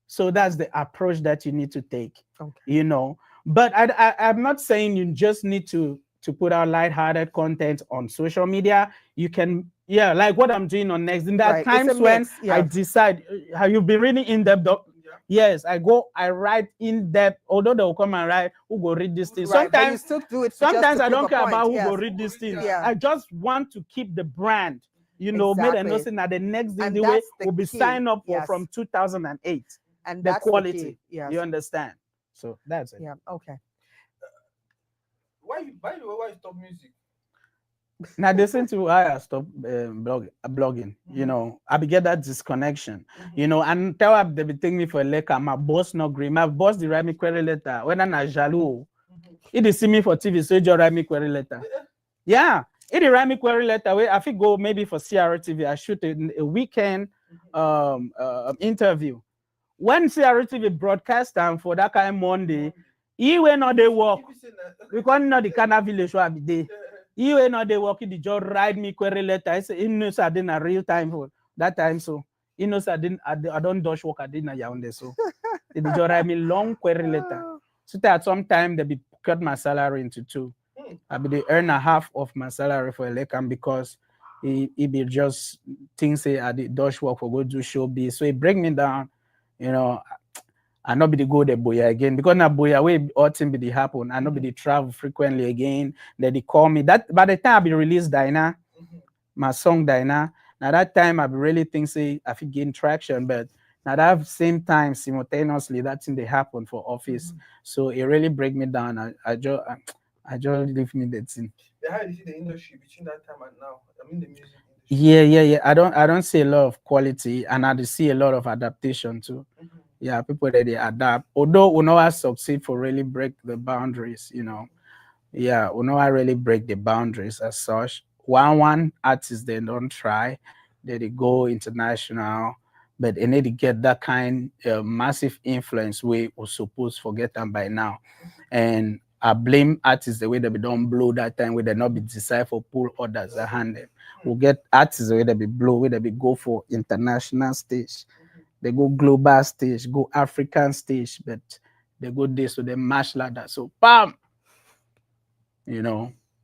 So that's the approach that you need to take. You know, but I'm not saying you just need to put out lighthearted content on social media. You can, like what I'm doing on Next. In that times when I decide, have you been reading in depth? Yes, I write in depth, although they will come and write who go read this thing. Right, but you Sometimes still do it just sometimes to I prove don't a care point. about who Yes. go read this thing. Yeah. I just want to keep the brand, made a Exactly. notion that the next thing And the way that's the will be key. signed up for Yes. from 2008. And The that's the quality. key. Yes. You understand? So that's it. Yeah. Okay. By the way, why you stop music? Now listen to why I stopped blogging. I be get that disconnection. And tell her they be taking me for a letter. My boss not agree. My boss they write me query letter. When I'm jaloux, he dey see me for TV, so he just write me query letter. Yeah, he dey write me query letter. Where I think go maybe for CRTV. I shoot a weekend interview. When CRTV broadcast time for that kind of Monday, he will not they work. Because not the kind of village where I be there. He will not they work. He just write me query letter. I say he knows I didn't a real time for that time. So he knows I don't dodge work. I didn't Yaoundé. So they just write me long query letter. So that at some time they be cut my salary into two. I be they earn a half of my salary for a lekam because he be just things say I did dodge work for go do showbiz. So he bring me down. I not be the go the boya again because now boya way all thing be the happen. I not be the travel frequently again. They call me that by the time I be released Dinah, my song Dinah. Now that time I be really think say I fit gain traction, but now that same time simultaneously that thing they happen for office. So it really break me down. I just leave me that thing. How do you see the industry between that time and now? I mean the music industry. Yeah. I don't see a lot of quality, and I do see a lot of adaptation too. Yeah, people that they adapt. Although we know I succeed for really break the boundaries, Yeah, we know I really break the boundaries as such. One artists they don't try, they go international, but they need to get that kind of massive influence we were supposed to forget them by now. And I blame artists the way they don't blow that time, where they not be decide for pull orders that hand them. We'll get artists the way they be blow, where they be go for international stage. They go global stage, go African stage, but they go this, so they mash like that. So bam,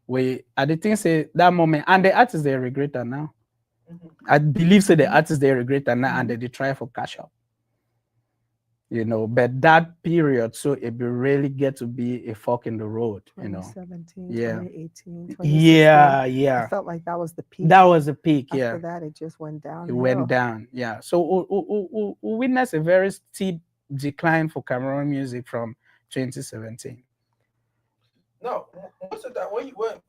we I the thing say that moment, and the artists they regret that now. I believe so the artists they regret that now, and they try for cash out. But that period, so it will really get to be a fork in the road, 2017, Yeah. 2018, 2016. Yeah. I felt like that was the peak. That was the peak, After yeah. that, it just went down. It went down, yeah. So we witnessed a very steep decline for Cameroon music from 2017. Now, most of that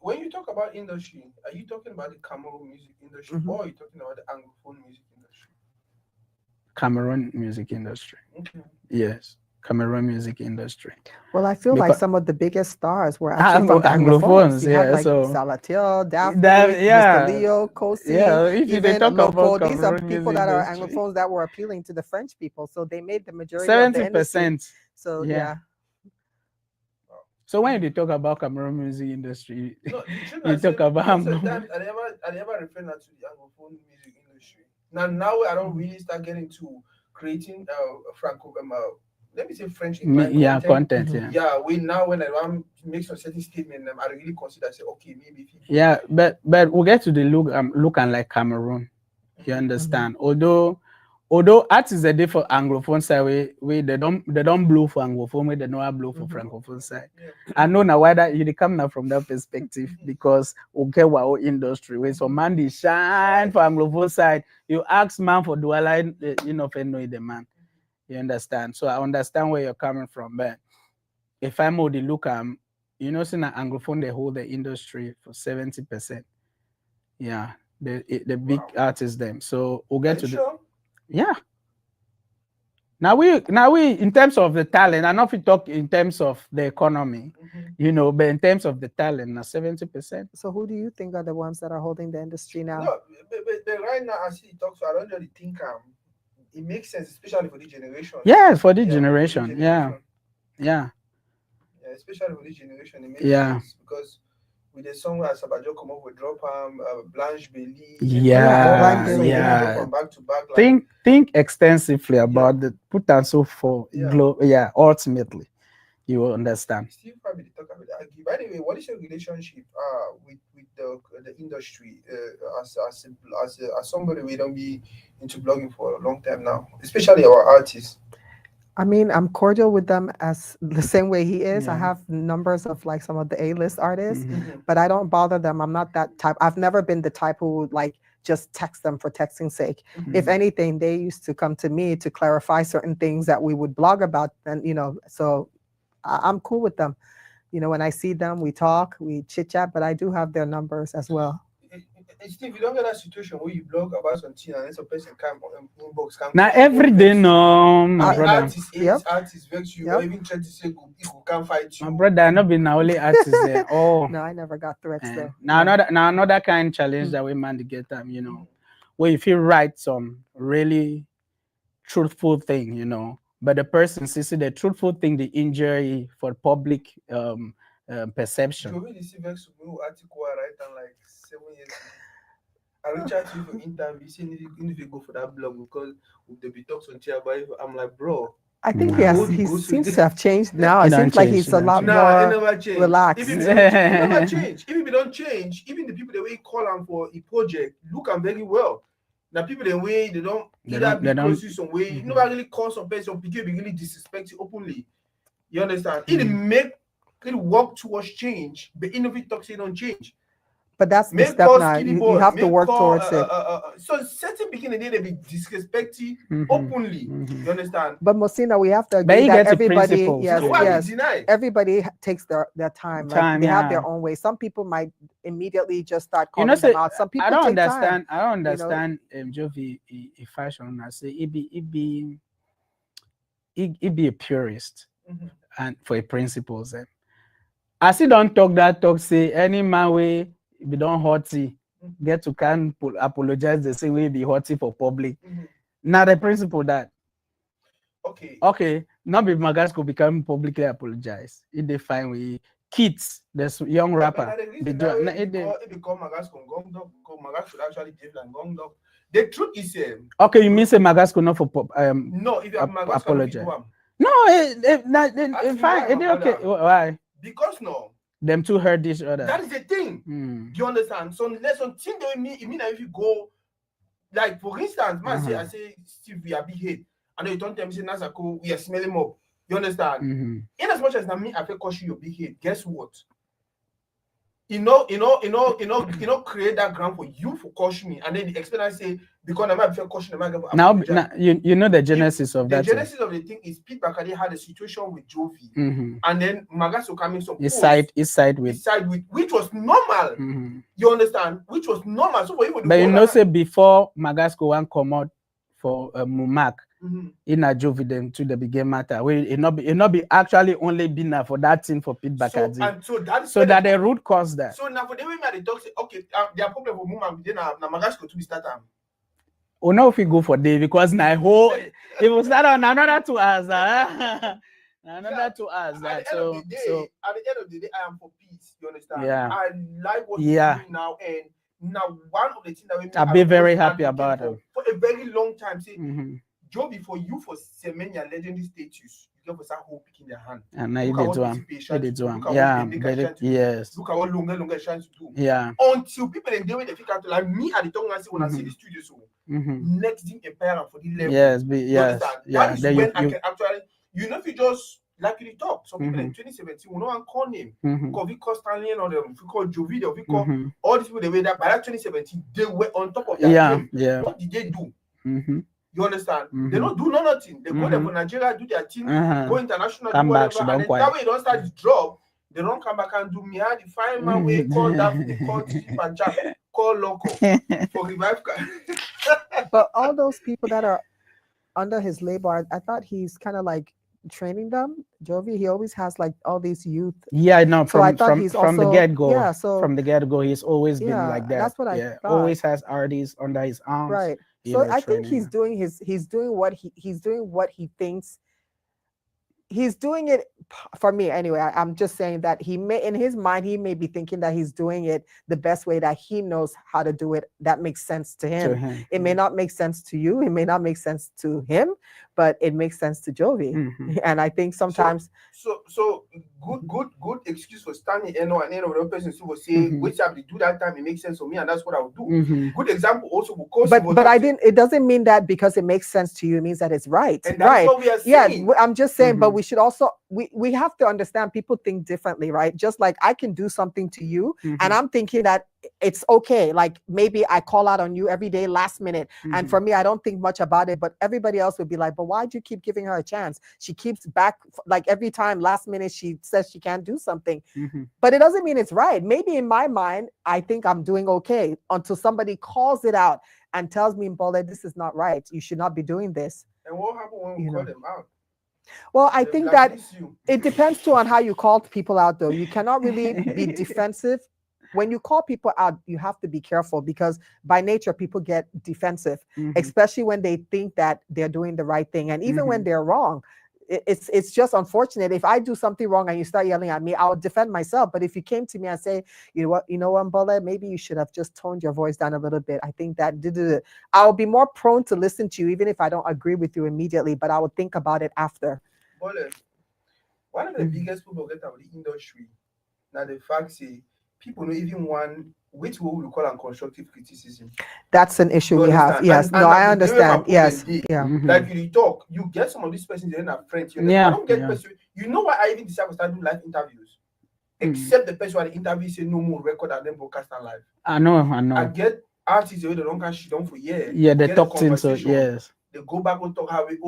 when you talk about industry, are you talking about the Cameroon music industry, or are you talking about the Anglophone music industry? Cameroon music industry. Okay. Yes, Cameroon music industry. Well, I feel like Because- some of the biggest stars were actually from the Anglophones, Anglophones. You yeah, had like so- Salatiel, Daphne, yeah. Mr. Leo, Kosi, Yeah, if they even talk about Loco. These are Cameroon people music that are industry. Anglophones that were appealing to the French people. So they made the majority of the industry. 70%. So Yeah. yeah. So when you talk about Cameroon music industry, No, the truth you is, talk about most of the Anglophone. time I never refer now to the Anglophone music industry. Now I don't really start getting to creating Franco let me say French in my content, yeah. Yeah, when I want to make some certain statement, I really consider say okay maybe. Yeah, but we'll get to the look and like Cameroon. You understand? Although artists are there for Anglophone side, we they don't blow for Anglophone, we they know blow for Francophone side. Yeah. I know now why that you come now from that perspective because okay, our industry where some man they shine for Anglophone side. You ask man for Douala, for know the man. You understand? So I understand where you're coming from, but if I'm more the look see that Anglophone they hold the industry for 70%. Yeah, the big artists them. So we'll get to Sure? yeah. Now we in terms of the talent, and not if we talk in terms of the economy, but in terms of the talent, now 70%. So who do you think are the ones that are holding the industry now? No, but right now as he talks, I don't really think it makes sense, especially for this generation. Yeah, for this generation. Yeah. Yeah, especially for this generation, it makes sense because with the song where Sabajo come up with drop Blanche Belly. Blanche Belly, drop them back to back. Like, think extensively about the put and so for ultimately you will understand. Still probably talk about that. By the way, what is your relationship with the industry as somebody we don't be into blogging for a long time now, especially our artists? I mean, I'm cordial with them as the same way he is. I Yeah. have numbers of like some of the A-list artists, Mhm. but I don't bother them. I'm not that type. I've never been the type who would like just text them for texting's sake. If Mhm. anything, they used to come to me to clarify certain things that we would blog about. And so I'm cool with them. When I see them, we talk, we chit chat, but I do have their numbers as well. Steve, you don't get that situation where you blog about something and then some person can inbox can Now come every and day, vex you. no, my I mean, brother. artists Yep. is artists vex you, or Yep. even try to say people can't fight My you. brother, not be now only artist there. Oh, No, I never got threats though. now another kind of challenge Mm. that we man to get them, where if you write some really truthful thing, but the person sees the truthful thing, the injury for public perception. Joey, the vex me article I write and like 7 years ago. I reach out to you for interview, saying if you go for that blog because the be talks on chair about it. I'm like, bro, I think Nah. he seems to have changed now. He It don't seems like change, he's he a don't lot change. nah, it more never change. relaxed. Even it never change. Even if it don't change, even the people the way you call them for a project look am very well. Now people the way they don't either be close to some way. You never really call some person, people be really disrespect you openly. You understand? It make it work towards change, but even if it talks, it don't change. But that's the Make step call now. skinny You boy, have to make work call towards it. so certain beginning they be disrespecting openly. You understand? But Mosina, we have to But agree he that gets the everybody, principles yes, too. Why yes, we deny? everybody takes their time. Like Time, they have their yeah. own way. Some people might immediately just start You calling know, them say out. Some I people don't take understand. time. I don't you know. understand Jovi fashion. I say it be a purist and for a principles. As he don't talk that talk, say any man way be don't haughty, get to can apologize the same way be haughty for public. Now the principle that Okay. not be Magasco become publicly apologize. If they find we kids, there's young rapper. But the Be reason do, that na- way it dey- it become Magasco Gong Dog because Magas should actually behave like Gong Dog. The truth is Okay, you mean say Magasco not for no, if you have Magas apologize? do am. No, Ask me fine. why, my Okay. brother. Why? Because no, Them two heard each other. that is the thing. You understand? So let's something that mean that if you go like for instance, man say I say Steve we are big head. And then you don't tell me say Nazako we are smelling up. You understand? In as much as na me I feel caution your big head, guess what? Create that ground for you for caution me, and then the explainer say because I might feel caution, now you know the genesis of that. The genesis of the thing is Pete Bakadi had a situation with Jovi, and then Magaso coming some his side with which was normal. You understand? Which was normal. So for you, but you know say before Magasco one come out for Mumak. In a Jovi them to the begin matter. It not be actually only been for that thing for Pete Bakadi. So that the root cause that. So now for the way they talk say okay, their problem for Muma then na Magasco to be started. Oh no, if we go for day because now whole it was start on another 2 hours. Another 2 hours. At the end of the day, I am for peace. You understand? Yeah. I like what you're doing now, and now one of the things that we I'll be very happy about it for a very long time. Say Joby for you for Semenya legendary status, you get for some hope in their hand. And now you did one. Yeah, yes. Look at what longer chance to do. Yeah. Until people in the way they figure out like me at the tongue and say when I see the studio so next thing empire for the level. Yes, that is when I can actually if you just like you talk. Some people in 2017 will not call name because we call Stanley or them, we call Jovi, we call all these people the way that by that 2017 they were on top of that game. What did they do? You understand? They don't do nothing. They go there for Nigeria, do their thing, go international, come do back, whatever, and then that way they don't start the job. They don't come back and do me. I define my way, call that, call Punjab, call local for revive. But all those people that are under his label, I thought he's kind of like training them. Jovi, he always has like all these youth. Yeah, I know. From the get go. Yeah, so from the get go, he's always been like that. That's what I thought. Always has artists under his arms. Right. So I think he's doing what he thinks. He's doing it for me anyway. I'm just saying that in his mind, he may be thinking that he's doing it the best way that he knows how to do it. That makes sense to him. It may not make sense to you. It may not make sense to him, but it makes sense to Jovi. And I think sometimes. So good excuse for standing and then the person will say, which I do that time, it makes sense for me, and that's what I would do. Good example also because but I didn't, it doesn't mean that because it makes sense to you, it means that it's right. And that's what we are saying. Yeah, I'm just saying, but we should also we have to understand people think differently, right? Just like I can do something to you and I'm thinking that it's okay. Like maybe I call out on you every day last minute. And for me, I don't think much about it, but everybody else would be like, but why'd you keep giving her a chance? She keeps back, like every time last minute, she says she can't do something, but it doesn't mean it's right. Maybe in my mind, I think I'm doing okay until somebody calls it out and tells me, Mbole, this is not right. You should not be doing this. And what happened when we call them out? Well, I think that it depends too on how you call people out, though. You cannot really be defensive. When you call people out, you have to be careful because by nature, people get defensive, especially when they think that they're doing the right thing. And even when they're wrong, it's just unfortunate. If I do something wrong and you start yelling at me, I'll defend myself. But if you came to me and say, you know what, Mbole, maybe you should have just toned your voice down a little bit. I think that I'll be more prone to listen to you, even if I don't agree with you immediately, but I will think about it after. Mbole, one of the biggest people get out of the industry, now the fact is, people don't even want which we will call constructive criticism. That's an issue we have. Yes, and I understand. Yes, yeah. Like you talk, you get some of these persons, they're not friends. I don't get person. You know why I even decided to start doing live interviews? Except the person who had the interview say no more record and then broadcast and live. I know. I get artists they don't can shit down for years. Yeah, they talk things. So yes. They go back and talk how we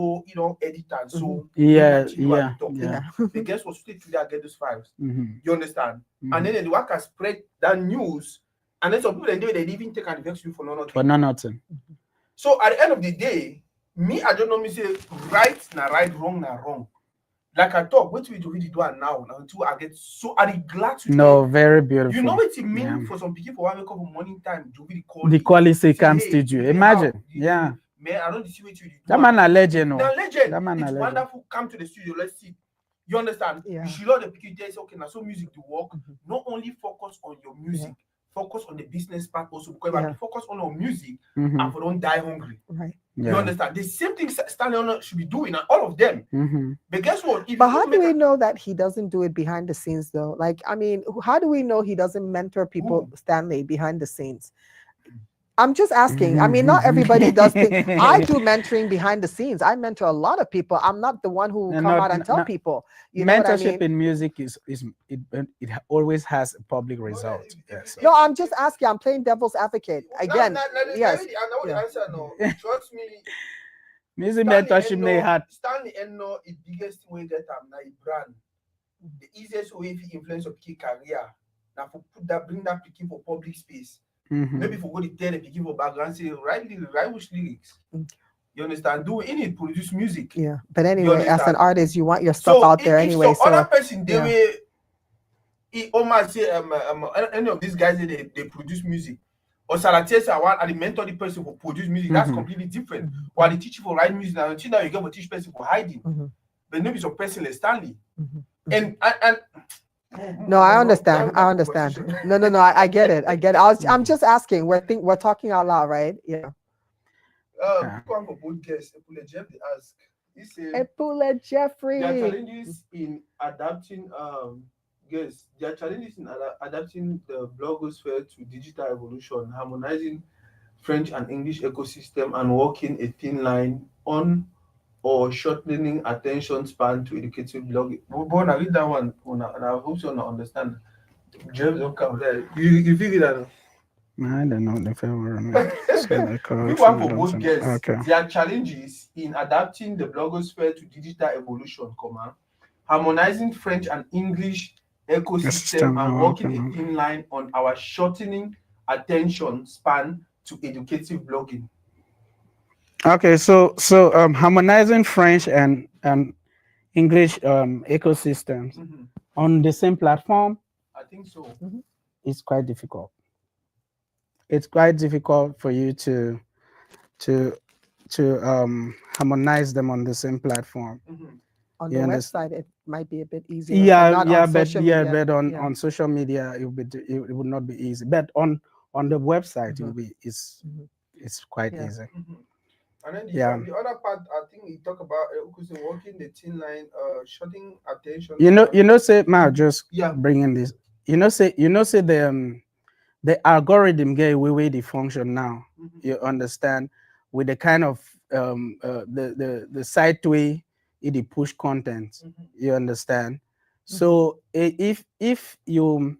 edit and so yeah. They guess what state today I get those files. You understand? And then the worker spread that news, and then some people they even take advice you for nothing. So at the end of the day, me I don't know me say right, wrong, wrong. Like I talk, what we do really do now until I get so are glad to no, very beautiful. You know what it means for some people for 1 week of morning time to be the quality comes to you. Imagine, man, I don't see what you do. That man a legend, no. Legend. That man it's a wonderful. Come to the studio. Let's see. You understand? Yeah. You should let the people say, okay, now so music to work. Not only focus on your music, focus on the business part also. Because if you focus on music, and for don't die hungry. Right. Yeah. You understand? The same thing Stanley Ono should be doing, and all of them. But guess what? But how do we know that he doesn't do it behind the scenes, though? Like, I mean, how do we know he doesn't mentor people, Stanley, behind the scenes? I'm just asking. I mean, not everybody does things. I do mentoring behind the scenes. I mentor a lot of people. I'm not the one who come out and tell people. You know mentorship what I mean? in music it always has a public result. Yes. No, I'm just asking. I'm playing devil's advocate again. Yes. I know the answer. No, trust me. Music mentorship may have. Stanley Eno is biggest way that I'm now a brand. The easiest way to influence your key career. Now for put that bring that picking for public space. Maybe for go to tell the picking for background, say write which lyrics. You understand? Do any produce music. Yeah, but anyway, as an artist, you want your stuff out there anyway. So other person they will. He almost say any of these guys they produce music. Or Salatier I want and the mentor the person for produce music. That's completely different. While the teacher for write music now, until now you get to teach person for hiding. But maybe some person like Stanley. And no, I understand. No. I get it. I'm just asking. We're talking out loud, right? Yeah. Come for both guests. Mbole Jeff they ask. He said Mbole Jeffrey. There are challenges in adapting adapting the blogosphere to digital evolution, harmonizing French and English ecosystem, and walking a thin line on or shortening attention span to educative blogging. But I read that one, and I hope you understand. James don't come there. You figure that? I don't know the We want for both guests. Okay. There are challenges in adapting the blogosphere to digital evolution, harmonizing French and English ecosystem, and walking a thin line on our shortening attention span to educative blogging. Okay, so harmonizing French and English ecosystems on the same platform, I think so. It's quite difficult. It's quite difficult for you to harmonize them on the same platform. On the website, it might be a bit easier. But on social media, it would not be easy. But on the website, it will be it's quite easy. And then Yeah. the other part, I think he talk about walking the thin line, shutting attention. Say, Ma, just Yeah. bringing this. Say the algorithm get way the function now. You understand, with the kind of the site way it push content. You understand. So if you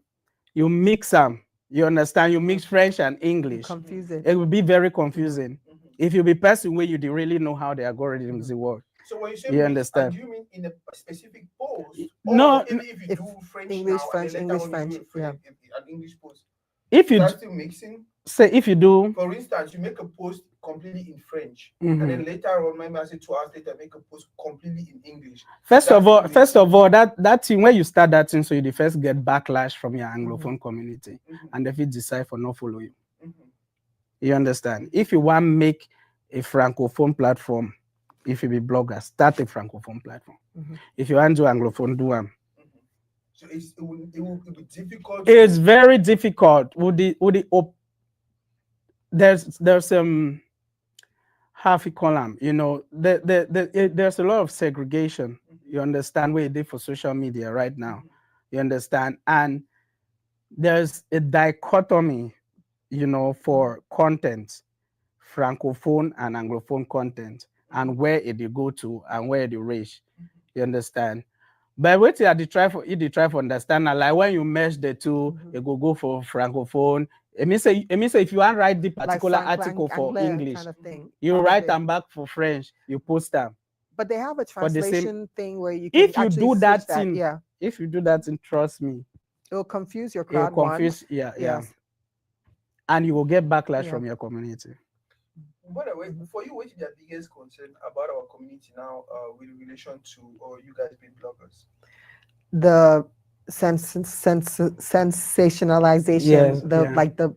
mix them, you understand, you mix French and English, Confuse it. it will be very confusing. If you be person where you really know how the algorithms work. So when you say You mix, understand? do you mean in a specific post? No, Or if you do French English, now, French, and then English, later on French, you do yeah. an English post. if you That's still mixing. say if you do, For instance, you make a post completely in French, and then later on, maybe I say 2 hours later, make a post completely in English. First of all, that thing when you start that thing, so you first get backlash from your Anglophone community, and if it decide for not follow you. You understand? If you want make a Francophone platform, if you be blogger, start a Francophone platform. If you want to Anglophone, do them. So it will be difficult. It's very difficult. There's half a column, there's a lot of segregation. You understand where it is for social media right now. You understand, and there's a dichotomy, for content, Francophone and Anglophone content, and where it go to and where it reach. You understand. But what you try for understand, like when you mesh the two, you go for Francophone. It means say if you want to write the particular article for English, kind of thing, you write them back for French, you post them. But they have a translation thing where you can if you do that thing, yeah. If you do that thing, trust me, it will confuse your crowd. It will confuse, and you will get backlash from your community. By the way, for you, what is the biggest concern about our community now, with relation to you guys being bloggers? The sensationalization, like the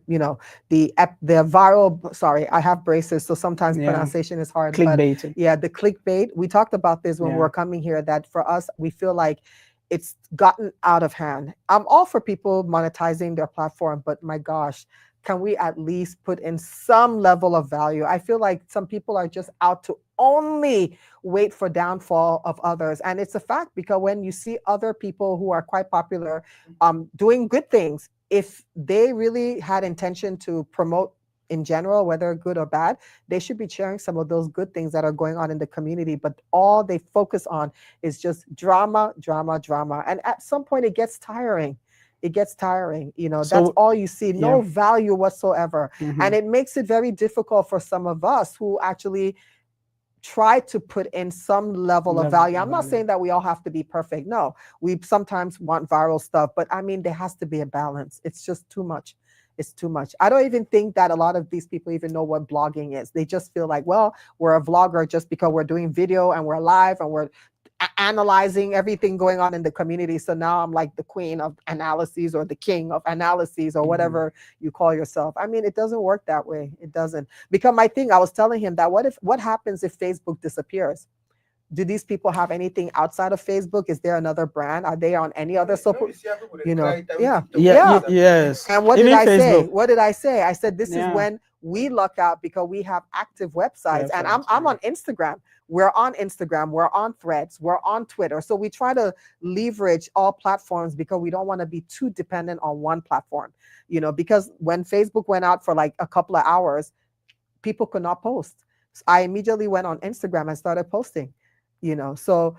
viral. Sorry, I have braces, so sometimes pronunciation is hard. Clickbait. But the clickbait. We talked about this when we were coming here. That for us, we feel like it's gotten out of hand. I'm all for people monetizing their platform, but my gosh, can we at least put in some level of value? I feel like some people are just out to only wait for downfall of others. And it's a fact, because when you see other people who are quite popular doing good things, if they really had intention to promote in general, whether good or bad, they should be sharing some of those good things that are going on in the community. But all they focus on is just drama, drama, drama. And at some point it gets tiring. That's all you see. No value whatsoever. And it makes it very difficult for some of us who actually try to put in some level of value. I'm not saying that we all have to be perfect. No, we sometimes want viral stuff, but I mean, there has to be a balance. It's just too much. It's too much. I don't even think that a lot of these people even know what blogging is. They just feel like, well, we're a vlogger just because we're doing video and we're live and we're analyzing everything going on in the community. So now I'm like the queen of analyses or the king of analyses or whatever you call yourself. I mean, it doesn't work that way. It doesn't. Because my thing, I was telling him that what happens if Facebook disappears? Do these people have anything outside of Facebook? Is there another brand? Are they on any other social? Yes. And what did I say? What did I say? I said this is when we luck out, because we have active websites. And I'm on Instagram. We're on Instagram. We're on Threads. We're on Twitter. So we try to leverage all platforms because we don't want to be too dependent on one platform. Because when Facebook went out for like a couple of hours, people could not post. So I immediately went on Instagram and started posting. So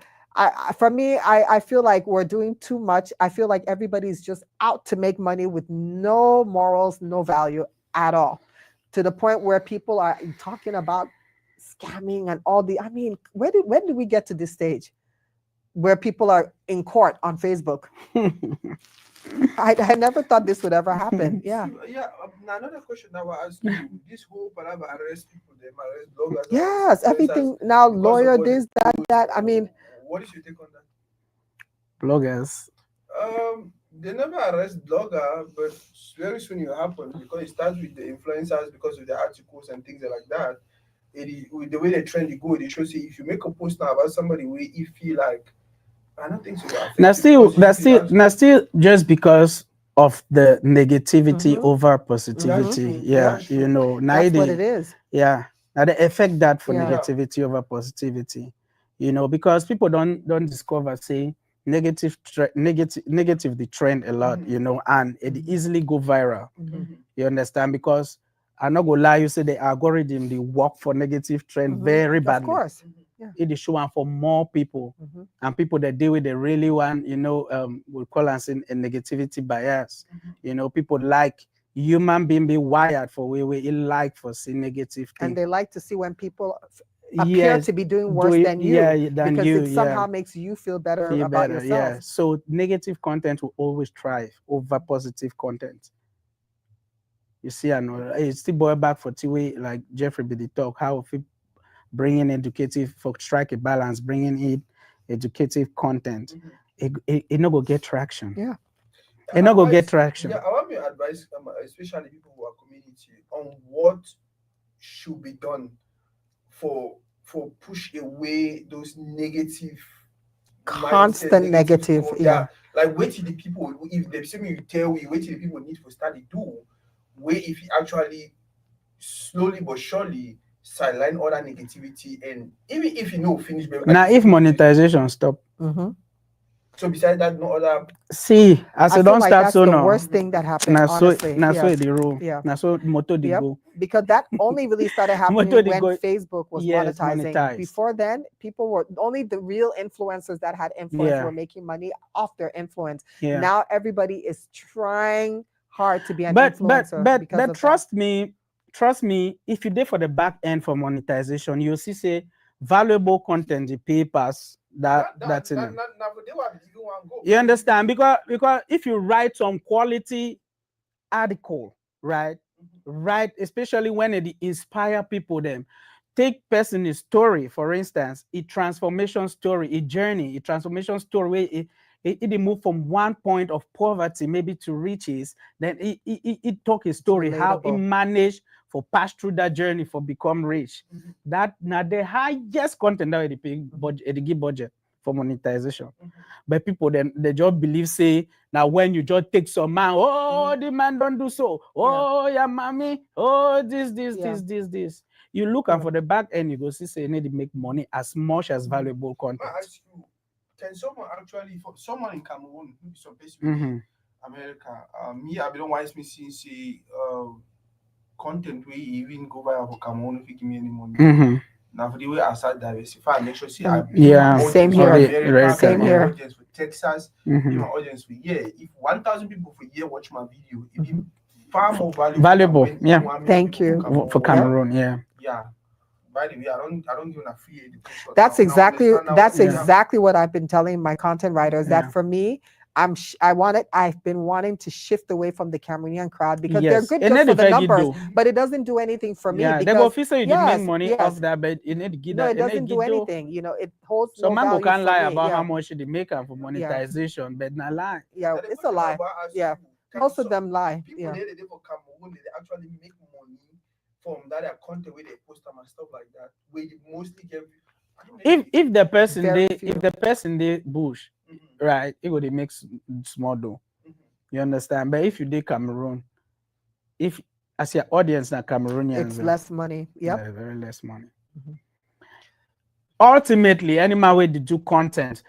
for me, I feel like we're doing too much. I feel like everybody's just out to make money with no morals, no value at all, to the point where people are talking about scamming and all I mean, when did we get to this stage where people are in court on Facebook? I never thought this would ever happen. Another question I will ask you: this whole palaver arrest people, they arrest bloggers. Yes, everything now, lawyer this, that. I mean, what is your take on that? Bloggers. They never arrest blogger, but very soon it will happen, because it starts with the influencers because of the articles and things like that. With the way they trend, go, they show if you make a post now about somebody where you feel like, I don't think so. Now still just because of the negativity over positivity. That's what it is. Yeah. Now the effect that for Yeah. negativity over positivity, because people don't discover say negative the trend a lot, and it easily go viral. You understand? Because I'm not gonna lie, you say the algorithm they work for negative trend very Of badly. course. Yeah. It is showing for more people, and people that deal with the really one, we call us in negativity bias. People like human being be wired for way it like for see negative And thing. they like to see when people appear Yes, to be doing worse than you, than because you, it somehow makes you feel better feel about better, yourself. So negative content will always thrive over positive content. You see, I know it's still boy back for two-way like Jeffrey be the talk how if we bring in educative for strike a balance, bringing in educative content, it not go get traction. Yeah. It not go get traction. Yeah, I want to advise, especially people who are community, on what should be done for push away those negative Constant mindset, negative, thought. yeah. Like wait till the people, if they say me you tell we wait till the people need to start to do, wait if you actually slowly but surely sideline all that negativity, and even if you know finish Now if monetization stop, so besides that no other. see as I you feel don't like start that's so the now. worst thing that happened, Now so honestly. Yes. the rule. Yeah. Now so motor the Yep. go. Because that only really started happening Motor the when go. Facebook was Yes, monetizing. monetized. Before then, people were only the real influencers that had influence Yeah. were making money off their influence. Yeah. Now everybody is trying hard to be an But influencer because of trust me, if you did for the back end for monetization, you'll see valuable content the papers that's in it. You understand? Because if you write some quality article, right? Right, especially when it inspire people them. Take person's story, for instance, a transformation story, a journey, a transformation story where it move from one point of poverty maybe to riches, then it talk a story how it relatable. managed for pass through that journey for become rich. That now the highest content that they pay budget, they give budget for monetization. But people then they just believe say now when you just take some man, oh the man don't do so, oh yeah, mommy, oh this. You look and for the back end, you go see say you need to make money as much as valuable I content. ask you, can someone actually, for someone in Cameroon, maybe some place in America, me, I don't want me see say content where you even go viral for Cameroon if you give me any money. Now for the way I start diversify, make sure see I build my audience Same for here. America, Same build my here. audience for Texas, build my audience for if 1,000 people for year watch my video, it be far more valuable. Than when one million Thank people you. for Cameroon, yeah. By the way, I don't give a free education. That's Now, exactly understand now that's what exactly what I've been telling my content writers. Yeah. That for me, I've been wanting to shift away from the Cameroonian crowd because they're Yes. good And just then for if the I give numbers, though. but it doesn't do anything for me Yeah, they because go officer you did make yes, money yes. off that, but you need to give No, that. it doesn't do anything. You know, it holds So no man value can't for lie me. about Yeah. how much they make for monetization, but not lie. Yeah, That the it's a question lie. about ask Yeah. you, can Most of some them lie. people Yeah. there they for Cameroon, they actually make money from that their content where they post them and stuff like that. Where you mostly get If the person Very they few. if the person they bush, right, it would make small dough. You understand? But if you did Cameroon, if as your audience now Cameroonians, It's less money. Yep. yeah, very less money. Ultimately, any man way to do content,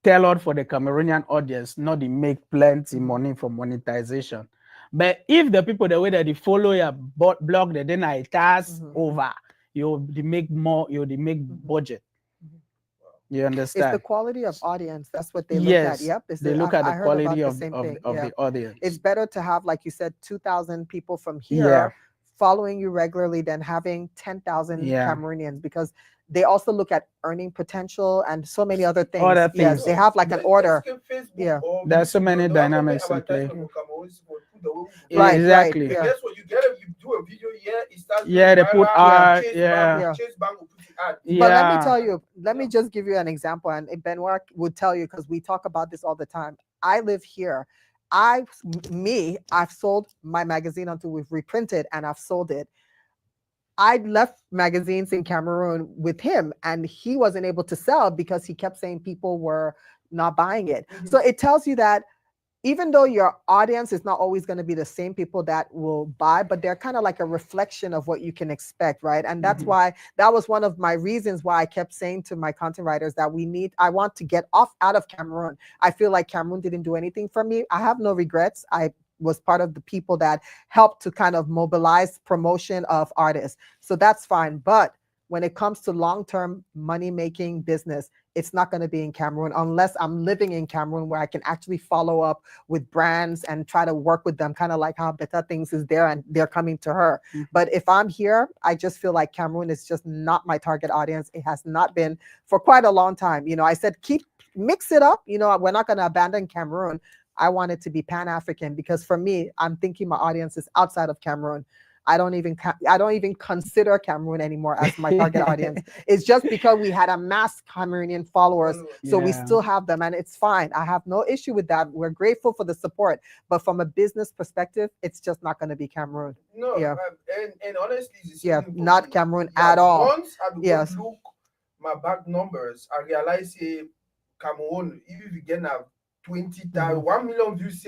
tailored for the Cameroonian audience, not to make plenty money from monetization. But if the people the way that they follow your blog, then I task over, you make more, you make budget. You understand? It's the quality of audience. That's what they look Yes, at. Yep. they look at I the heard about quality the of same of, thing. of Yeah. the audience. It's better to have, like you said, 2,000 people from here Yeah. following you regularly than having 10,000 Yeah. Cameroonians, because they also look at earning potential and so many other things. Other Yes, things. they have like an order. Yeah. There's so many dynamics in play. Right, Exactly. right, yeah. Guess what? You get it. You do a video here. It starts. Yeah, they put art. Chase Yeah. Bank, Chase Bank will put the ad. Yeah. But let me tell you, let me just give you an example, and Benoit would tell you because we talk about this all the time. I live here. I've sold my magazine until we've reprinted, and I've sold it. I left magazines in Cameroon with him, and he wasn't able to sell because he kept saying people were not buying it. So it tells you that even though your audience is not always going to be the same people that will buy, but they're kind of like a reflection of what you can expect, right? And that's why that was one of my reasons why I kept saying to my content writers that I want to get off out of Cameroon. I feel like Cameroon didn't do anything for me. I have no regrets. I was part of the people that helped to kind of mobilize promotion of artists. So that's fine. But when it comes to long-term money-making business, it's not going to be in Cameroon unless I'm living in Cameroon where I can actually follow up with brands and try to work with them, kind of like how Beta Things is there and they're coming to her. But if I'm here, I just feel like Cameroon is just not my target audience. It has not been for quite a long time. I said, mix it up. We're not going to abandon Cameroon. I want it to be Pan-African because for me, I'm thinking my audience is outside of Cameroon. I don't even consider Cameroon anymore as my target audience. It's just because we had a mass Cameroonian followers, so we still have them, and it's fine. I have no issue with that. We're grateful for the support, but from a business perspective, it's just not going to be Cameroon. No, and honestly, not Cameroon at all. Once I look my back numbers, I realize Cameroon, if you get now 20,000, 1 million views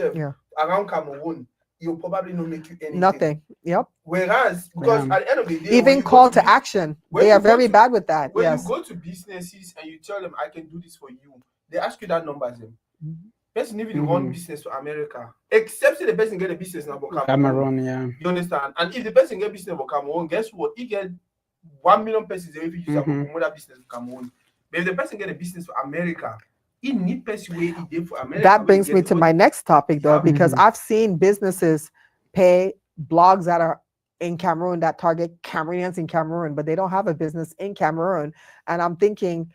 around Cameroon, you'll probably not make you anything. Nothing. Yep. Whereas, because at the end of the day, even call to action, they are very bad with that. When you go to businesses and you tell them, I can do this for you, they ask you that numbers. Person even run business for America, except if the person get a business now for Cameroon. Yeah. You understand? And if the person get business for Cameroon, guess what? He get 1 million pesos if you use promote that business for Cameroon. But if the person get a business for America, he need person way he did for America. That brings me to my next topic, though, because I've seen businesses pay blogs that are in Cameroon that target Cameroonians in Cameroon, but they don't have a business in Cameroon. And I'm thinking,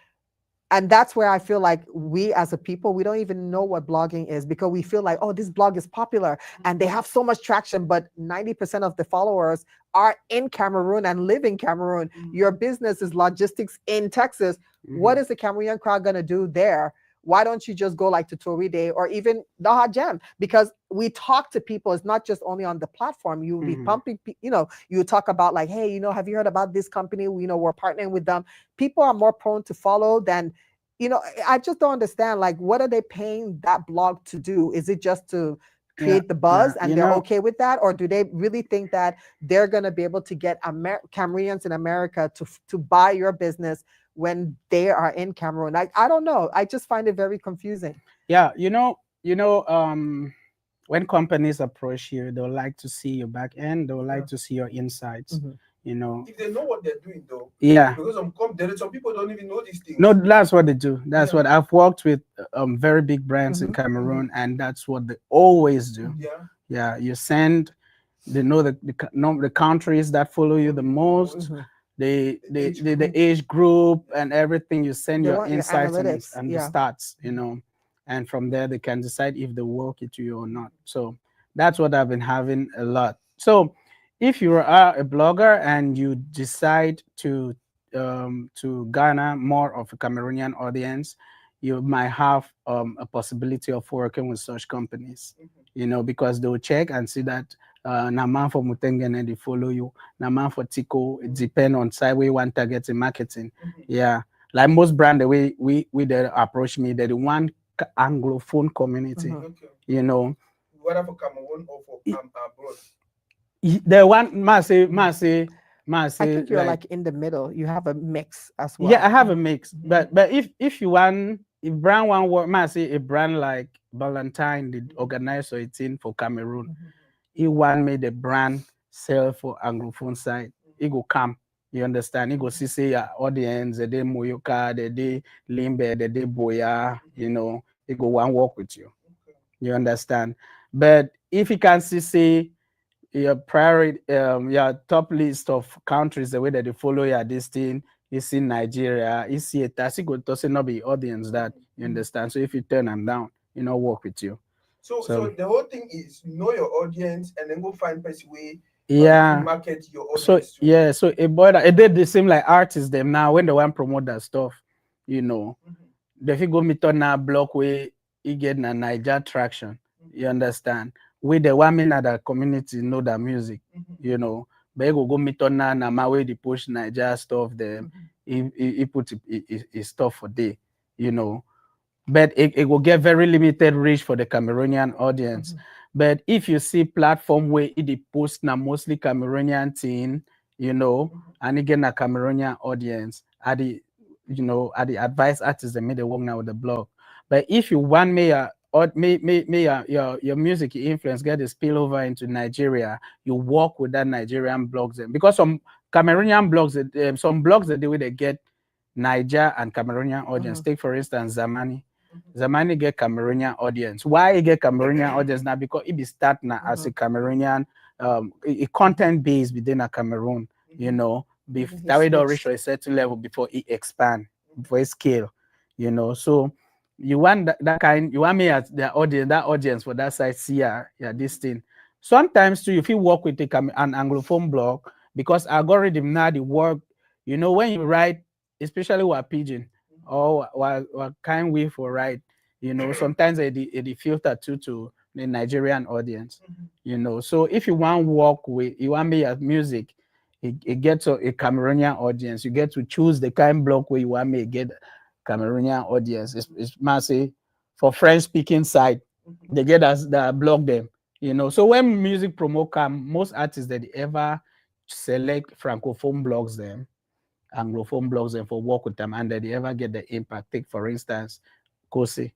and that's where I feel like we as a people, we don't even know what blogging is because we feel like, oh, this blog is popular and they have so much traction, but 90% of the followers are in Cameroon and live in Cameroon. Your business is logistics in Texas. What is the Cameroonian crowd going to do there? Why don't you just go like to Toridey or even Daha Jam? Because we talk to people. It's not just only on the platform. You will be pumping, you talk about like, hey, have you heard about this company? We're partnering with them. People are more prone to follow than, I just don't understand. Like, what are they paying that blog to do? Is it just to create the buzz and they're okay with that? Or do they really think that they're going to be able to get Cameroonians in America to buy your business when they are in Cameroon? I don't know. I just find it very confusing. Yeah, when companies approach you, they'll like to see your back end. They'll like to see your insights. If they know what they're doing, though. Yeah. Because some people don't even know these things. No, that's what they do. That's what I've worked with very big brands in Cameroon, and that's what they always do. Yeah. You send. They know the countries that follow you the most. The age group and everything. You send your insights and the stats, and from there they can decide if they work it to you or not. So that's what I've been having a lot. So if you are a blogger and you decide to garner more of a Cameroonian audience, you might have a possibility of working with such companies, because they will check and see that na man for Mutengene, they follow you. Na man for Tico, it depends on side where you want to get in marketing. Yeah. Like most brand, the way we they approach me, they're the one Anglophone community, Whether for Cameroon or for abroad. The one must say, I think you're like in the middle. You have a mix as well. Yeah, I have a mix. But if you want, if brand one work, must say a brand like Valentine did organize so it's in for Cameroon. He want me the brand sell for Anglophone side. He go come. You understand? He go see your audience, the day Moyoka, the day Limbe, the day Boya, he go one work with you. You understand? But if you can see your priority, your top list of countries, the way that they follow your this thing, you see Nigeria, you see it, that's good to not be audience that you understand. So if you turn them down, work with you. So the whole thing is know your audience and then go find best way market your audience. So a boy that it did the same like artists them now when they want to promote that stuff, they go meet on a block where you get a Niger traction. You understand? With the women at the community know the music, but you go meet on na my way they push Niger stuff there. He put his stuff for day, but it will get very limited reach for the Cameroonian audience. But if you see platform where it post now mostly Cameroonian thing, and again a Cameroonian audience, at the at the advice artists that made the work now with the blog. But if you want me or your music influence get a spill over into Nigeria, you work with that Nigerian blogs then. Because some Cameroonian blogs, some blogs that they way they get Niger and Cameroonian audience. Take for instance Zamani. Zamani get Cameroonian audience. Why he get Cameroonian audience now? Because it be start now as a Cameroonian a content base within a Cameroon, that way reach a certain level before it expand, before it scale, So you want that kind, you want me as the audience, that audience for that side, see this thing. Sometimes too, if you work with an Anglophone blog, because algorithm now the work, when you write, especially with pigeon or what kind we for write, sometimes it filter to the Nigerian audience, So if you want work with, you want me as music, it gets a Cameroonian audience. You get to choose the kind blog where you want me to get Cameroonian audience. It's massive for French speaking side. They get us that blog them, So when music promo come, most artists that they ever select francophone blogs them, Anglophone blogs them for work with them, and that they ever get the impact. Take for instance, Kosi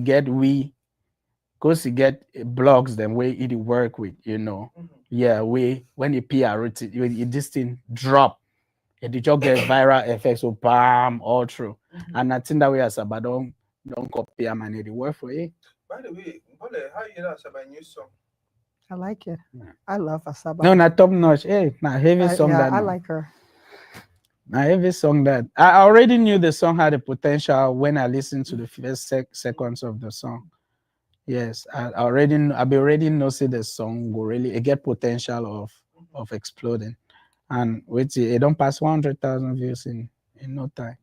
get blogs them where it work with, Yeah, when the PR this thing drop, it just get viral effects so bam all through. And I think that way as about don't copy and it work for it. By the way, Mbole, how you know Asaba new song? I like it. I love Asaba. No, not top notch. Hey, now heavy song that. I like her. Now every song that I already knew the song had the potential when I listened to the first seconds of the song. Yes, I already know see the song will really get potential of exploding, and wait, it don't pass 100,000 views in no time.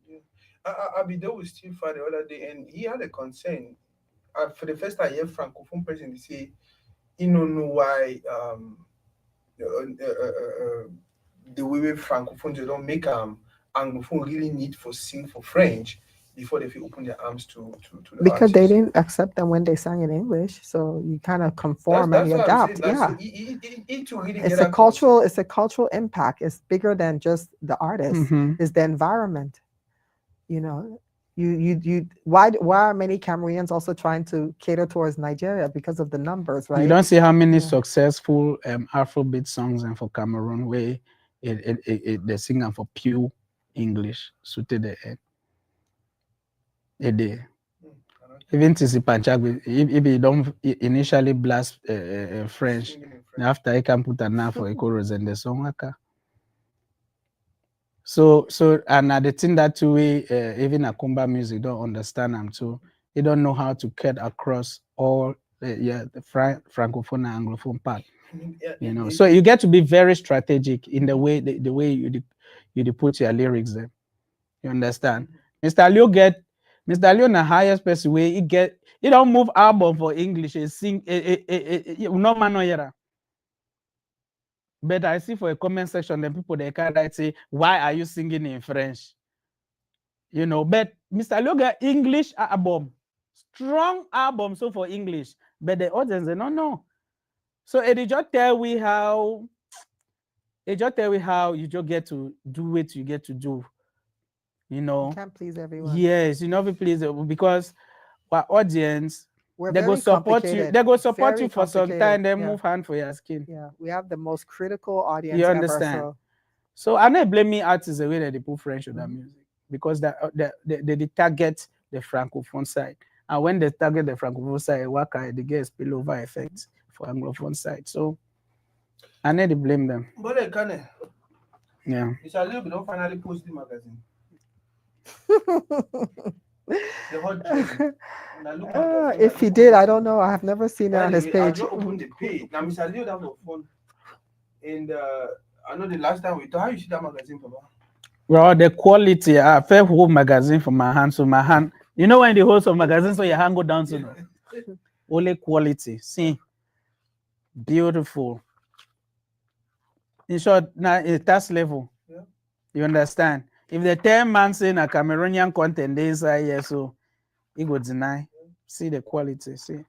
Abido was still far the other day, and he had a concern. For the first time, I hear francophone person they say, he don't know why the way francophones they don't make anglophone really need for sing for French before they feel open their arms to the because artists. they didn't accept them when they sang in English, so you kind of conform and you adapt. So it's a cultural impact. It's bigger than just the artist. It's the environment. Why are many Cameroonians also trying to cater towards Nigeria because of the numbers, right? You don't see how many successful Afrobeat songs and for Cameroon where they sing for pure English suited the end. Even to see Panchag, if you don't initially blast French, after I can put an for a chorus and the song. So and the thing that way even Akumba music don't understand them too. They don't know how to cut across all the francophone and anglophone part. So you get to be very strategic in the way you put your lyrics there. You understand? Mr. Leo na highest person way he don't move album for English and sing no man no yera. But I see for a comment section, then people they can write say, why are you singing in French? But Mr. Leo got English album, strong album so for English, but the audience they don't know. So it just tell we how you just get to do what you get to do. You can't please everyone. Yes, we please because our audience they go support you. They go support you for some time, then move hand for your skin. Yeah, we have the most critical audience you understand? ever. So I'm not blaming artists the way that they put French on their music because they target the francophone side, and when they target the francophone side, they get spillover effects for anglophone side. So I need to blame them. Mbole Ekaney. Yeah. It's a little bit of finally post the magazine. The hot if he did, I don't know. I have never seen it on his page. I just opened the page. Now, Mr. Leo, that was fun. And I know the last time we talked, how you see that magazine, Papa? Well, the quality, I felt whole magazine from my hand. So my hand, when the whole of magazine, so your hand go down to only quality. See, beautiful. In short, now it's that level. Yeah. You understand? If the 10 man saying a Cameroonian content, they say yes, so He would deny. See the quality. See.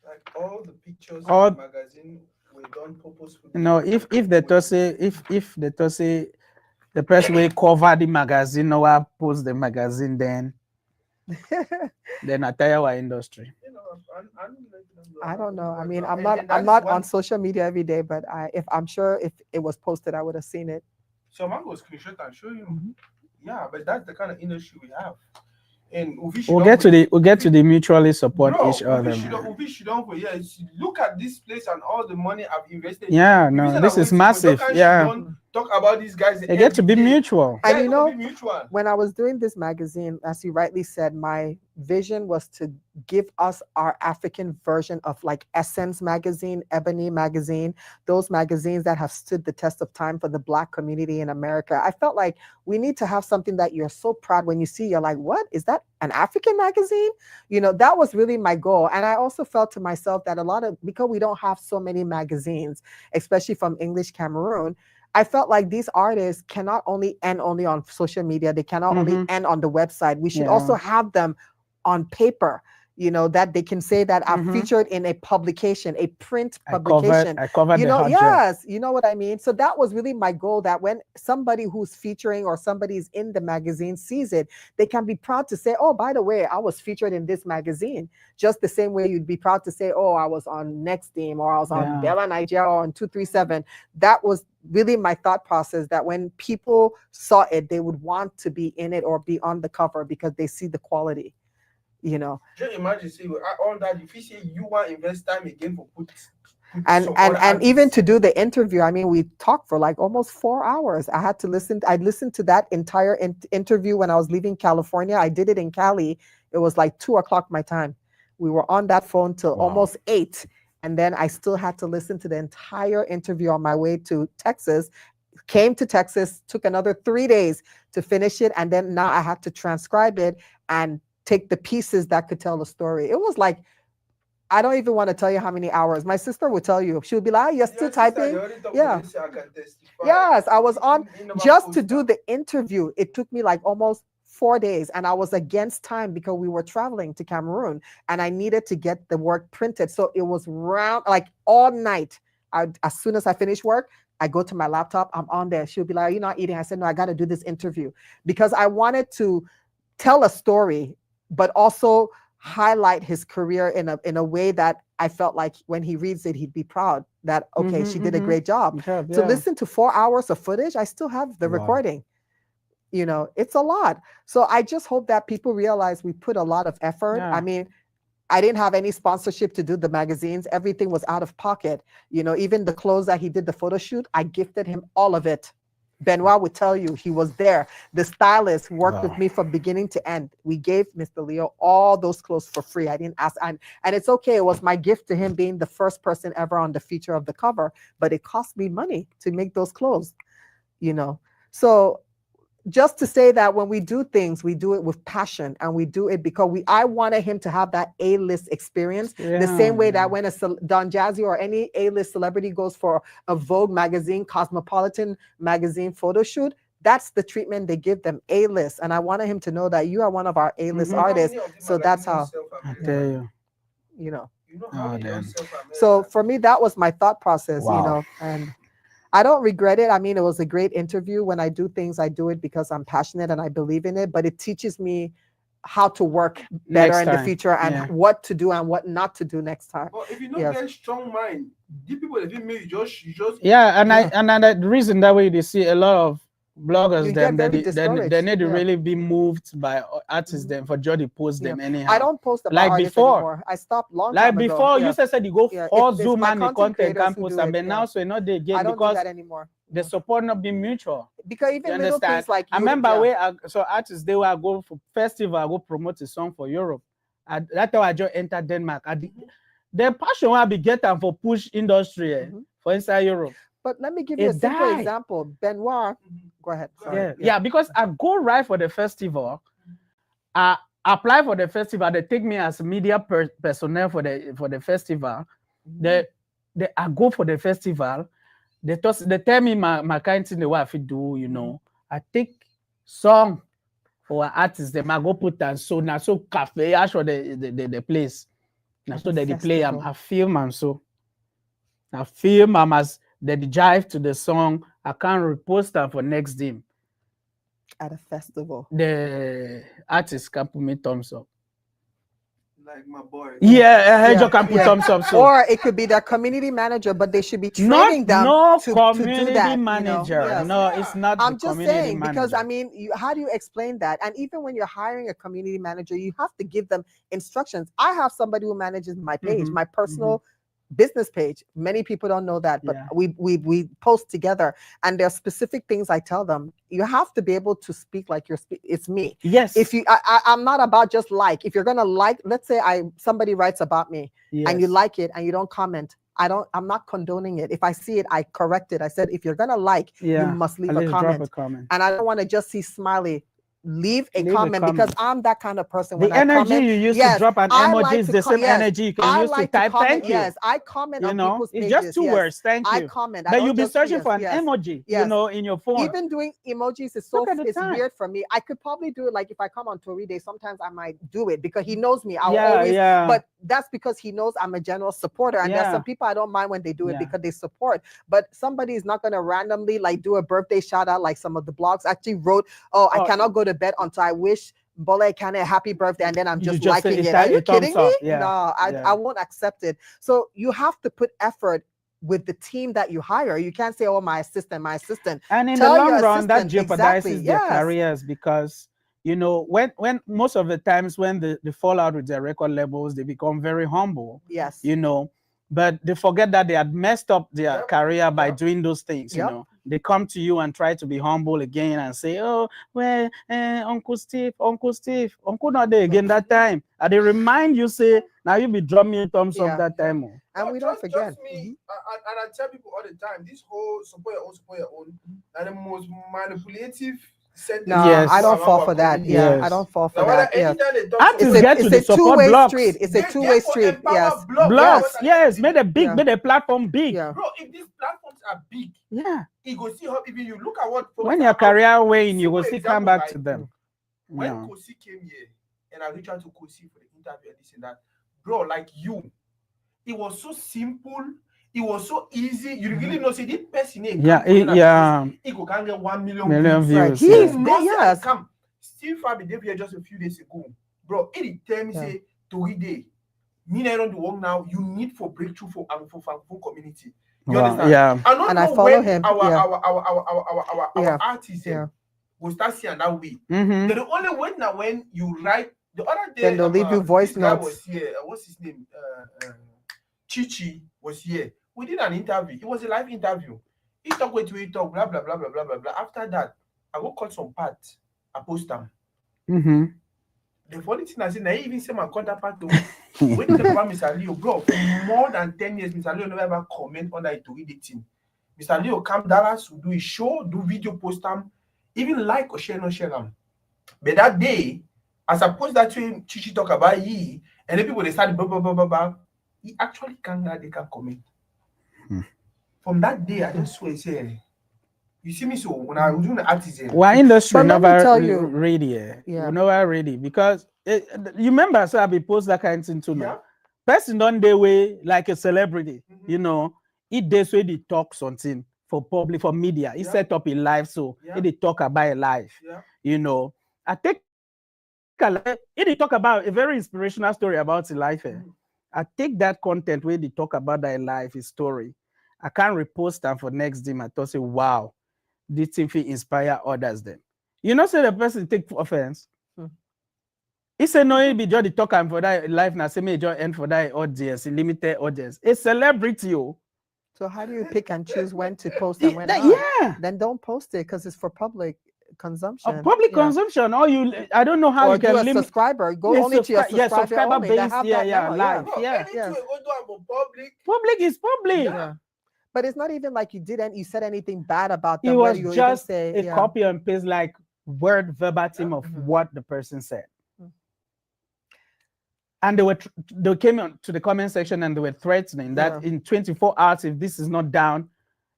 Like all the pictures All- in the magazine were done purposefully. If the Tose if the Tose the person will cover the magazine or post the magazine, then I tell you our industry. You know, I don't know. I mean, And- I'm and that is not one- on social media every day, but I'm sure if it was posted, I would have seen it. So man go screenshot and show you. Mhm. Yeah, but that's the kind of industry we have. And We'll get to the mutually support each other. Man. Look at this place and all the money I've invested. Yeah, The no, reason this I is went massive. Kodokan, Yeah. she don't talk about these guys. They get to be every day. mutual. And Yeah, you it will know, be mutual. when I was doing this magazine, as you rightly said, my vision was to give us our African version of like Essence magazine, Ebony magazine, those magazines that have stood the test of time for the Black community in America. I felt like we need to have something that you're so proud when you see, you're like, what is that? An African magazine? You know, that was really my goal. And I also felt to myself that because we don't have so many magazines, especially from English Cameroon, I felt like these artists cannot only end only on social media. They cannot only end on the website. We should also have them on paper, you know, that they can say that I've featured in a publication, a print publication. I covered you the know, hard yes, you know what I mean? So that was really my goal, that when somebody who's featuring or somebody's in the magazine sees it, they can be proud to say, oh, by the way, I was featured in this magazine. Just the same way you'd be proud to say, oh, I was on Next Team, or I was on Bella Nigeria, or on 237. That was really my thought process, that when people saw it, they would want to be in it or be on the cover because they see the quality, you know. Just imagine, see, all that, if you say you want to invest time again for put and even to do the interview, I mean, we talked for like almost 4 hours. I listened to that entire interview when I was leaving California. I did it in Cali. It was like 2:00 my time. We were on that phone till almost 8. And then I still had to listen to the entire interview on my way to Texas. Came to Texas, took another 3 days to finish it. And then now I had to transcribe it and take the pieces that could tell the story. It was like, I don't even want to tell you how many hours. My sister would tell you. She would be like, you're still typing? Yeah. Yes, I was on just to do the interview. It took me like almost 4 days, and I was against time because we were traveling to Cameroon and I needed to get the work printed. So it was round like all night. As soon as I finish work, I go to my laptop, I'm on there. She'll be like, are you not eating? I said, no, I got to do this interview because I wanted to tell a story, but also highlight his career in a way that I felt like when he reads it, he'd be proud that, okay, she did a great job. To listen to 4 hours of footage, I still have the recording. You know, it's a lot. So I just hope that people realize we put a lot of effort. I mean, I didn't have any sponsorship to do the magazines. Everything was out of pocket. You know, even the clothes that he did the photo shoot, I gifted him all of it. Benoit would tell you he was there. The stylist worked with me from beginning to end. We gave Mr. Leo all those clothes for free. I didn't ask, and it's okay. It was my gift to him being the first person ever on the feature of the cover, but it cost me money to make those clothes, you know. So just to say that when we do things, we do it with passion, and we do it because I wanted him to have that A-list experience, the same way that when a Don Jazzy or any A-list celebrity goes for a Vogue magazine, Cosmopolitan magazine photo shoot, that's the treatment they give them, A-list. And I wanted him to know that you are one of our A-list artists. So that's how, you know. So for me, that was my thought process, you know, and I don't regret it. I mean, it was a great interview. When I do things, I do it because I'm passionate and I believe in it, but it teaches me how to work better in the future and what to do and what not to do next time. But if you don't get a strong mind, the people that me, you just and the reason that way they see a lot of bloggers they need to really be moved by artists them for Jody post them anyhow. I don't post about like before anymore. I stopped long like time before ago. You said you go for Zoom and the content can post them, but now so not they get I don't because do that anymore. The support not be mutual. Because even little things like I remember where so artists they were go for festival, I go promote a song for Europe. That's how I just entered Denmark. The passion will be getting for push industry for inside Europe. But let me give you a simple example. Benoit, go ahead. Yeah, because I go right for the festival. I apply for the festival. They take me as media personnel for the festival. I go for the festival. They tell me my kind thing the way I fit do, you know. I take song for artists. They might go put and so now so cafe. I show the place. Now so that they play I film and so I film as the jive to the song. I can't repost them for next day. At a festival. The artist can put me thumbs up. Like my boy. Yeah, I can put thumbs up. So. Or it could be their community manager, but they should be training them to do that. Manager. You know? No, it's not. I'm just saying manager. because I mean, how do you explain that? And even when you're hiring a community manager, you have to give them instructions. I have somebody who manages my page, my personal business page. Many people don't know that, but we post together, and there are specific things I tell them. You have to be able to speak like it's me. Yes. If you, I'm not about just like. If you're gonna like, let's say somebody writes about me and you like it and you don't comment. I'm not condoning it. If I see it, I correct it. I said, if you're gonna like, you must leave a comment. And I don't want to just see smiley. Leave a comment because I'm that kind of person. The energy you use to drop an emoji is the same energy you can use to type thank you. Yes, I comment on people's pages. It's just two words, thank you. I comment. But you'll be searching for an emoji, in your phone. Even doing emojis is it's weird for me. I could probably do it like if I come on Toridey, sometimes I might do it because he knows me. I'll always, but that's because he knows I'm a general supporter. And there's some people I don't mind when they do it because they support. But somebody is not going to randomly like do a birthday shout out like some of the blogs actually wrote, I cannot go to bed until I wish Mbole Ekaney a happy birthday, and then I'm just liking it. Are you kidding me? No, I won't accept it. So you have to put effort with the team that you hire. You can't say, oh, my assistant. And in the long run, that jeopardizes their careers because, when most of the times when the fallout with their record labels, they become very humble. Yes. But they forget that they had messed up their career by doing those things, They come to you and try to be humble again and say, oh, well, Uncle Steve, Uncle not there again that time. And they remind you, say, now you be drumming me thumbs up that time. And we don't forget. Trust me, and I tell people all the time, this whole support your own, and the most manipulative sentence. No, I don't fall for that. Yeah, I don't fall for that. It's a two-way street. It's a two-way street. Yes. Blogs. Yes. Made a platform big. Bro, if these platforms are big, it go see how even you look at what when your career wane, you will still come back to them. When Kosi came here and I reached out to Kosi for the interview and this and that, bro, like you, it was so simple. It was so easy. You really know, say this person. He go can get 1 million views. He come. Steve Fabi David here just a few days ago, bro. Any time say Toridey, me I don't do work now. You need for breakthrough for Francophone community. You understand? Yeah. And I follow him. Our artists will start seeing that way. The only way now when you write the other day, then they'll leave you voice notes. Was here. What's his name? Chichi was here. We did an interview. It was a live interview. He talk with we talk, blah blah blah blah blah blah blah. After that, I go cut some parts. I post them. The funny thing I said, I even say my counterpart to when the about Mr. Leo, bro, for more than 10 years, Mr. Leo never ever comment on that to read it thing. Mr. Leo come Dallas, do a show, do video post them, even like or share them. But that day, as I post that to him, Chichi talk about ye, and then people they start blah blah blah blah blah. He actually they can comment. From that day, I just swear, say, you see me so when I was doing the artisan. Well, industry never ready. We're never ready because you remember, so I be post that kind of thing too now. Person done their way like a celebrity, It does way they talk something for public, for media. He set up a live, so he talk about a life. I take he talk about a very inspirational story about his life. I take that content where they talk about their life, his story. I can't repost them for next day. I thought, say, wow, this thing will inspire others then. Say the person take offense. He said, no, he be just talking for that life. Now, say, me just end for that audience, limited audience. A celebrity. So how do you pick and choose when to post and when not? Then don't post it because it's for public consumption. Public consumption. Or I don't know how or you can limit. Subscriber. Go only to your subscriber base. Live. Public is public. Yeah. But it's not even like you said anything bad about them. It was just a copy and paste, like word verbatim of what the person said. And they came to the comment section and they were threatening that in 24 hours, if this is not down,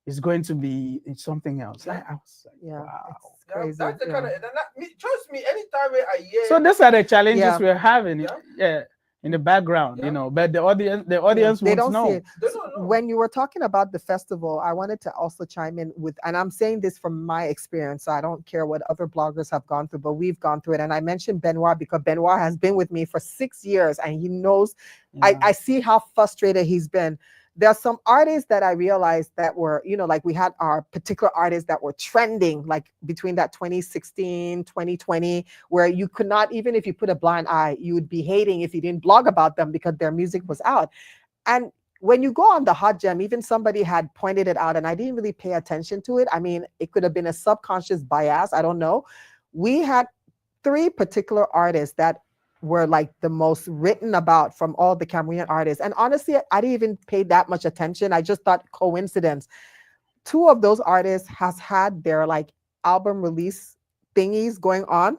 it's going to be something else. Yeah. I was like, Yeah, wow. it's crazy. That's the yeah. kind of trust me. Anytime where I hear So these are the challenges Yeah. we're having. Yeah. Yeah. In the background, Yeah. but the audience They won't don't see know. it. They So don't know. when you were talking about the festival, I wanted to also chime in with, and I'm saying this from my experience, so I don't care what other bloggers have gone through, but we've gone through it. And I mentioned Benoit because Benoit has been with me for 6 years and he knows, I see how frustrated he's been. There are some artists that I realized that were, like we had our particular artists that were trending, like between that 2016, 2020, where you could not, even if you put a blind eye, you would be hating if you didn't blog about them because their music was out. And when you go on the hot gem, even somebody had pointed it out and I didn't really pay attention to it. I mean, it could have been a subconscious bias. I don't know. We had 3 particular artists that were like the most written about from all the Cameroonian artists. And honestly, I didn't even pay that much attention. I just thought coincidence. 2 of those artists has had their like album release thingies going on,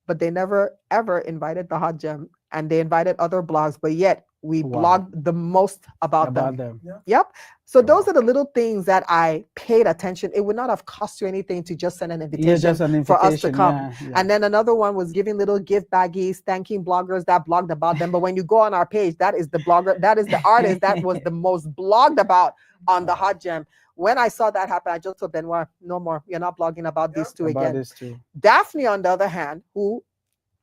but they never ever invited the hot gem, and they invited other blogs, but yet we blogged the most about them. Yeah. Yep. So those are the little things that I paid attention. It would not have cost you anything to just send an invitation, for us to come. And then another one was giving little gift baggies, thanking bloggers that blogged about them. But when you go on our page, that is the blogger, that is the artist that was the most blogged about on the hot gem. When I saw that happen, I just told Benoit, no more. You're not blogging about these 2 again. Daphne, on the other hand, who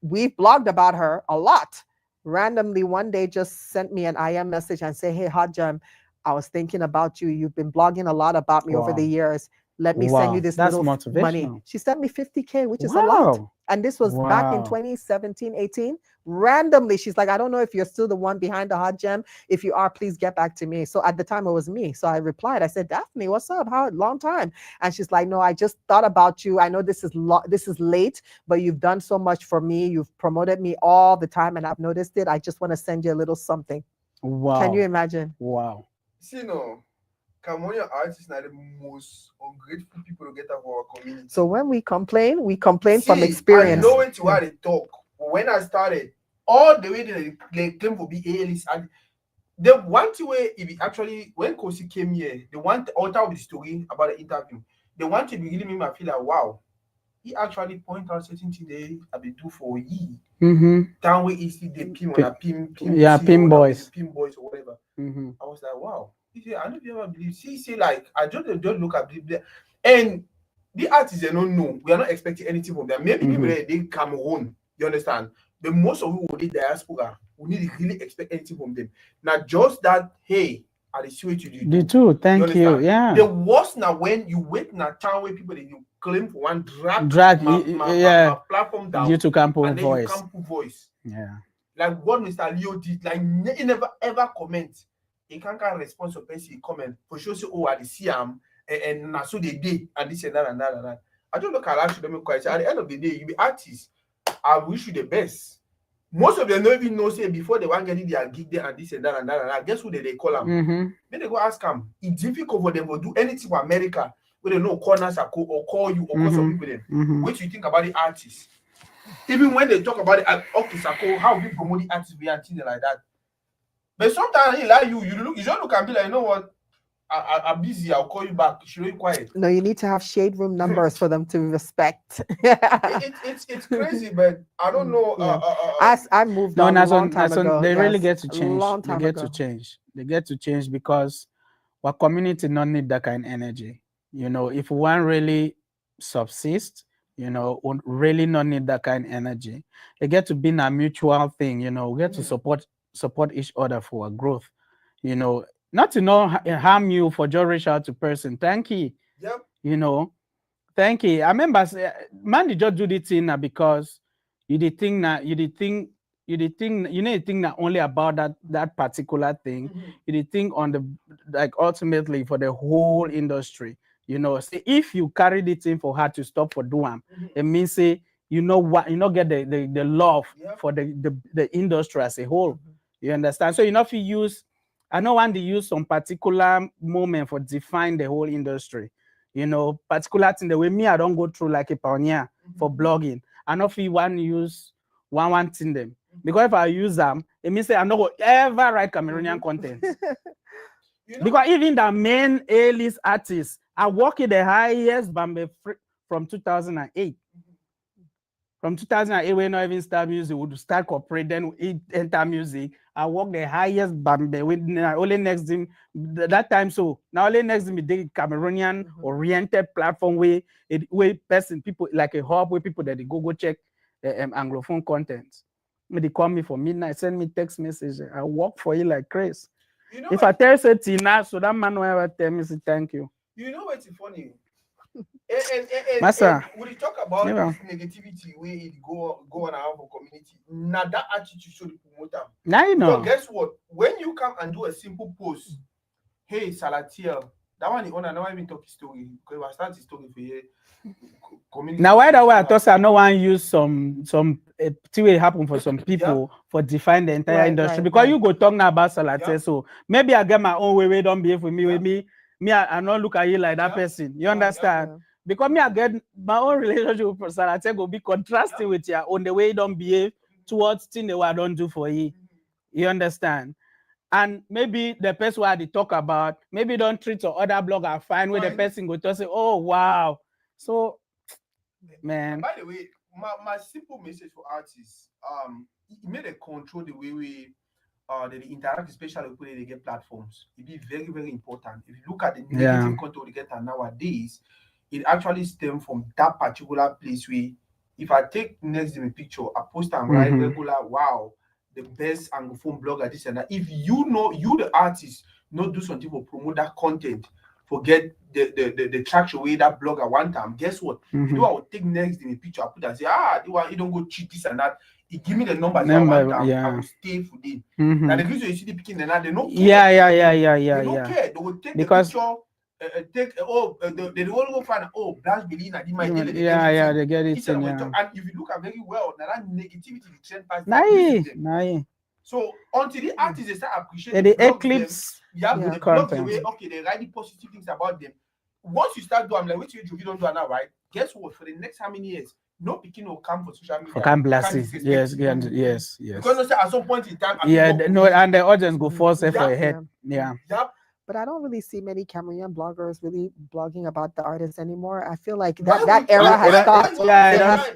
we've blogged about her a lot, randomly one day just sent me an IM message and say, hey, hot gem, I was thinking about you. You've been blogging a lot about me over the years. Let me send you this little money. She sent me 50K, which is a lot. And this was back in 2017, 18. Randomly, she's like, I don't know if you're still the one behind the hot gem. If you are, please get back to me. So at the time it was me. So I replied, I said, Daphne, what's up? How long time? And she's like, no, I just thought about you. I know this is late, but you've done so much for me. You've promoted me all the time and I've noticed it. I just want to send you a little something. Wow. Can you imagine? Wow. See, no, Cameroonian artists are the most ungrateful people to get out of our community. So when we complain from experience. I know it to how they talk. When I started, all the way they claim to be A-list, and the one way if actually when Kosi came here, the one alter of the story about the interview, the one to be giving me, I feel like wow, he actually point out certain things they have been do for ye. Down where is the pim on a pim boys or whatever. I was like, wow. He said, I don't ever believe. She say like I don't look at the and the artists they don't know. We are not expecting anything from them. Maybe people they Cameroon. You understand? But most of who the diaspora, we need to really expect anything from them. Not just that, hey, I see what you do. You too, thank you. Yeah. The worst now when you wait now town where people that you claim for one drag my platform down. You to Campo and voice. Then you Campo voice. Yeah. Like what Mr. Leo did, like he never ever comment. He can't respond to person comment for sure. Say, oh, I see him and so they did and this and that and that and that. I don't look at them quite. At the end of the day, you be artists. I wish you the best. Most of them don't even know say before they want getting their gig there and this and that and that and that. Guess who they call them? Then they go ask them. It's difficult for them to do anything for America where they know corners or call you or call some people then. What do you think about the artists? Even when they talk about it, okay, Sako, how we promote the artists and things like that. But sometimes he like you just look and be like, you know what? I'm busy. I'll call you back. Should be quiet. No, you need to have shade room numbers for them to respect. It's crazy, but I don't know. I moved on a long time ago. They really get to change. They get to change. They get to change because our community don't need that kind of energy. You know, if one really subsist, you know, really not need that kind of energy. They get to be a mutual thing. You know, we get to support each other for our growth. You know. Not to harm you for just reach out to person. Thank you. Yep. You know, thank you. I remember, man, you just do the thing now because you did think that you need to think not only about that particular thing. You did think on the like ultimately for the whole industry. You know, say if you carry the thing for her to stop for doing, it means say you know what get the love for the industry as a whole. You understand? So you know if you use. I don't want to use some particular moment for define the whole industry. You know, particular thing the way me, I don't go through like a pioneer for blogging. I know if you want to use one thing them. Because if I use them, it means I'm not going to ever write Cameroonian content. You know? Because even the main A-list artists, I work in the highest Bambe from 2008. From 2008, we not even start music. We would start corporate, then we enter music. I work the highest Bambe. We only next thing that time. So now only next thing we did Cameroonian oriented platform where person people like a hub where people that they go check Anglophone content. When they call me for midnight, send me text message. I work for you like crazy. You know If I tell you Tina, so that man will ever tell me say thank you. You know what's funny? Massa. And when you talk about Yeah. this negativity where it go on our community, now that attitude should promote them. Now you know. But guess what? When you come and do a simple post, hey Salatiel, that one the owner now even talk his story because I start his story for you. Community. Now why that way I thought I no one use some thing will happen for some people for define the entire industry because you go talk now about Salatiel. So maybe I get my own way don't behave with me with me. I not look at you like that person. You understand? Because me, I get my own relationship with Salatiel will be contrasting with you on the way you don't behave towards things that I don't do for you. You understand? And maybe the person who they talk about, maybe don't treat your other blogger fine where the person go to say, oh wow. So man. By the way, my simple message for artists, it made a control the way we they interact, especially when they get platforms. It be very, very important. If you look at the negative content they get nowadays, it actually stems from that particular place where if I take next in a picture, I post and write regular, wow, the best Anglophone blogger, this and that. If you know you the artist not do something for promote that content, forget the traction way that blogger one time. Guess what? You know I will take next in a picture, I put and say, you don't go cheat this and that. It give me the numbers I want time, I will stay for them. Now the reason you see the picking they don't care. They don't care. They will take because the picture, they will go find Blanche Belina, they get it. And if you look at very well, now that negativity the trend past. So until the artists they start appreciating the eclipse, the blog the way they write the positive things about them. Once you start doing, I'm like, wait till you don't do it now, right? Guess what? For the next how many years, no picking will come for social media. For can blasting. Yes. Because at some point in time, and the audience go force it for a head. But I don't really see many Cameroonian bloggers really blogging about the artists anymore. I feel like that era has stopped.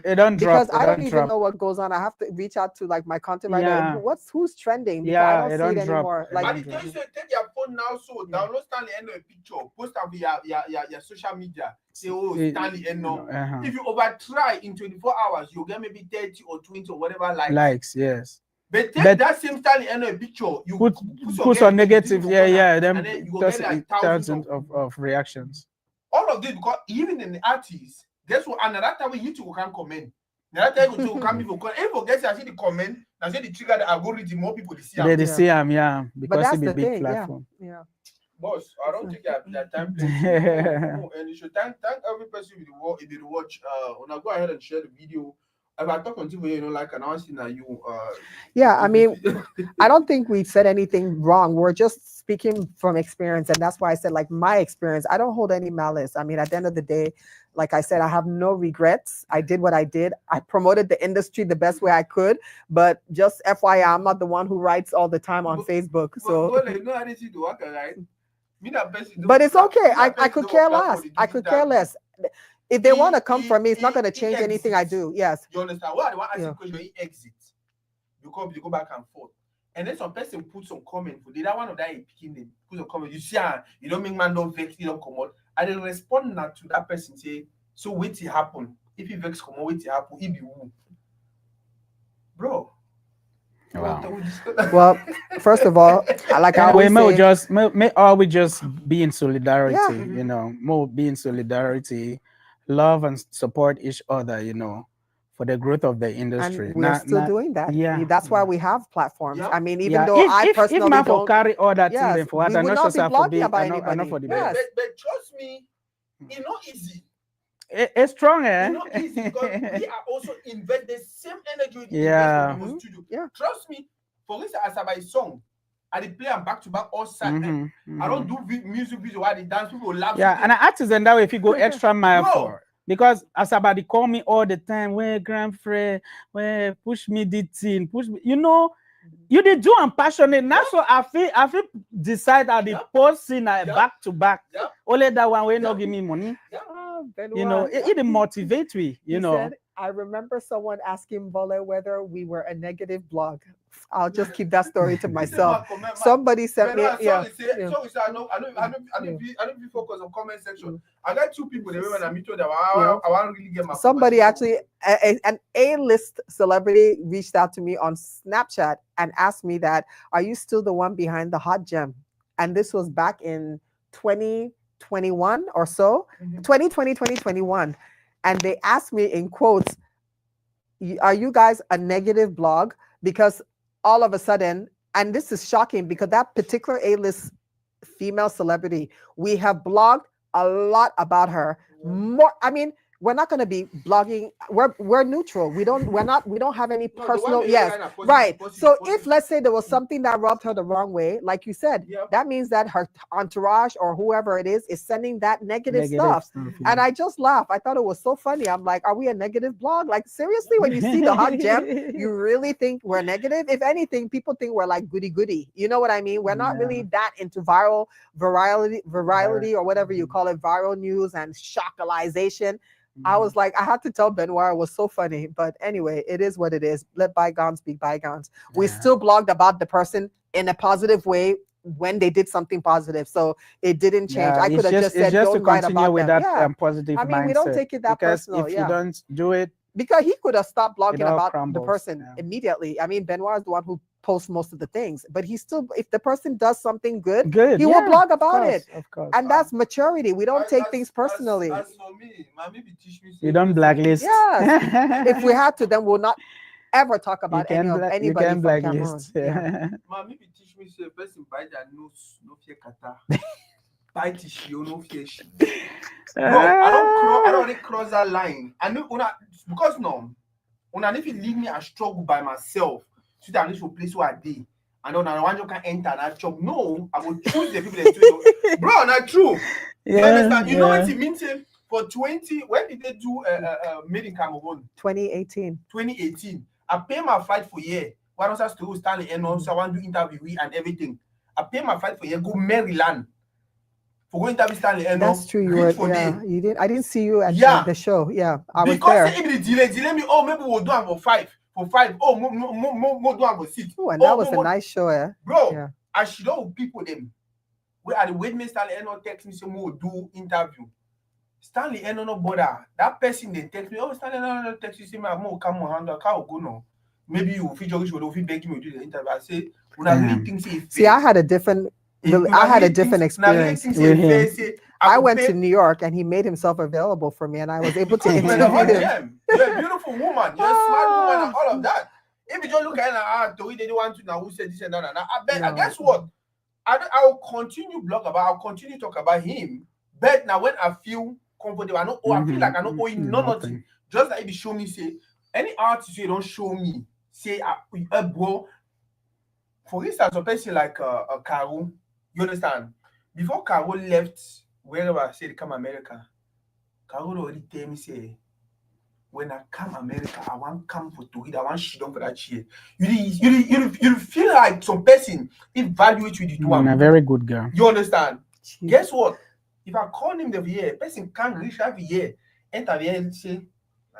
It don't drop. Because I don't even know what goes on. I have to reach out to like my content writer. Who's trending? Because I don't see it anymore. Like take your phone now, so download Stanley Eno a picture, post on your social media. Say Stanley Eno. If you over try in 24 hours, you'll get maybe 30 or 20 or whatever likes. Yes. But take that same Stanley Eno a picture, you put on negative, then you will get like thousands of reactions. All of this because even in the artists, guess what? And that time YouTube can comment. Now that time you can people comment. If forget I see the comment, I see the trigger the algorithm, more people see them. They see them, because it's a big platform. Yeah. Boss, I don't think I have that time. And you should thank every person if you watch. When I go ahead and share the video. If I talk on TV, like an announcing that you. I mean, I don't think we said anything wrong. We're just speaking from experience, and that's why I said, like, my experience. I don't hold any malice. I mean, at the end of the day, like I said, I have no regrets. I did what I did. I promoted the industry the best way I could. But just FYI, I'm not the one who writes all the time on Facebook. But it's okay. I could care less. I could care less. If they want to come for me, it's not going to change anything I do. Yes. You understand? What I want to ask you because you exit. You go back and forth. And then some person put some comment for the other one of that picking them, put some comment. You see, you don't make man don't vex, you don't come out. And then respond not to that person, say, so wait till happen. If you vex come out, wait till happen, it be who. Bro. Wow. Well, first of all, like I always say, we just be in solidarity, more be in solidarity, love and support each other, for the growth of the industry. And we're still doing that. Yeah. That's why we have platforms. I mean, even though I personally don't carry all that thing for what we would not be blogging about anybody. But trust me, it's not easy. It's strong, It's not easy because we are also invest the same energy in the studio. Trust me, for instance, as about a song, I play them back to back all side. I don't do music video while they dance, people laugh. Yeah, and artists and that way if you go extra mile for. Because as somebody call me all the time, where grand friend, where push me the thing, push me, You did do I'm passionate. Now so I feel decide that the posting back to back. Only that one will not give me money. You know, it motivates me, you know. Said, I remember someone asking Mbole whether we were a negative blog. I'll just keep that story to myself. Somebody sent me. So I don't be focused on comment section. I got two people when I meet you that I want really get my. Somebody actually, an A-list celebrity reached out to me on Snapchat and asked me that, are you still the one behind the hot gem? And this was back in 2021 or so, 2020, 2021. And they asked me in quotes, are you guys a negative blog? Because all of a sudden, and this is shocking because that particular A-list female celebrity, we have blogged a lot about her. More, I mean, we're not going to be blogging. We're neutral. We don't have any personal. Yes, right. So if let's say there was something that rubbed her the wrong way, like you said, that means that her entourage or whoever it is sending that negative stuff. And I just laughed. I thought it was so funny. I'm like, are we a negative blog? Like seriously, when you see the hot gem, you really think we're negative? If anything, people think we're like goody. You know what I mean? We're not really that into virality or whatever you call it, viral news and shockalization. I was like, I had to tell Benoit, it was so funny. But anyway, it is what it is. Let bygones be bygones. We still blogged about the person in a positive way when they did something positive. So it didn't change. I could have just said, don't write about with them. that positive mindset. I mean, we don't take it that personal. If you don't do it. Because he could have stopped blogging about the person immediately. I mean, Benoit is the one who posts most of the things, but he still, if the person does something good, he will blog about it. Of course. And that's maturity. We don't take things personally. As for me, maybe teach me. You don't blacklist. Yes. If we had to, then we'll not ever talk about anybody from Cameroon. Maybe teach me say person buy that no fear kata. Buy tissue, no fear shit. No, I don't really cross that line. I know because no, if you leave me, I struggle by myself. So that I need to place where I did. And then I want you can enter and I chop. No, I will choose the people that do. Bro, not true. You understand? You know what it means? For 20, when did they do Made in Cameroon? 2018. 2018. I pay my flight for a year. Why don't I still stand and also I want to do interview and everything. I pay my flight for a year, go Maryland. For going to Stanley and that's true. You did. I didn't see you at the show. Yeah, I was there. Because if they delay me, maybe we'll do it for 5. For 5, more do it for 6. Oh, and that was a nice show, bro. I should know people them. We are the wait me Stanley and not text me say more do interview. Stanley and no bother. That person they text me. Oh, Stanley no text you say me more come on handle. How go no? Maybe you feel joking should if beg me to do the interview. I say when I really think see, I had a different. I had a different experience with him. I went to New York and he made himself available for me and I was able to interview him. You're a beautiful woman. You're a smart woman and all of that. If you just look at it, they didn't want to know who said this and that. I bet, guess what? I will continue I'll continue to talk about him. But now when I feel comfortable, I feel like I don't owe him nothing. Just like if you show me, say, any artist you don't show me, say, bro, for instance, a person like Caro, you understand? Before Caro left wherever I said come America, Caro already tell me say, when I come America, I want come for Toridey, I want shit on for that shit. You feel like some person evaluate you do a very good girl. You understand? Jeez. Guess what? If I call him the year, person can't reach every year. Enter the and say,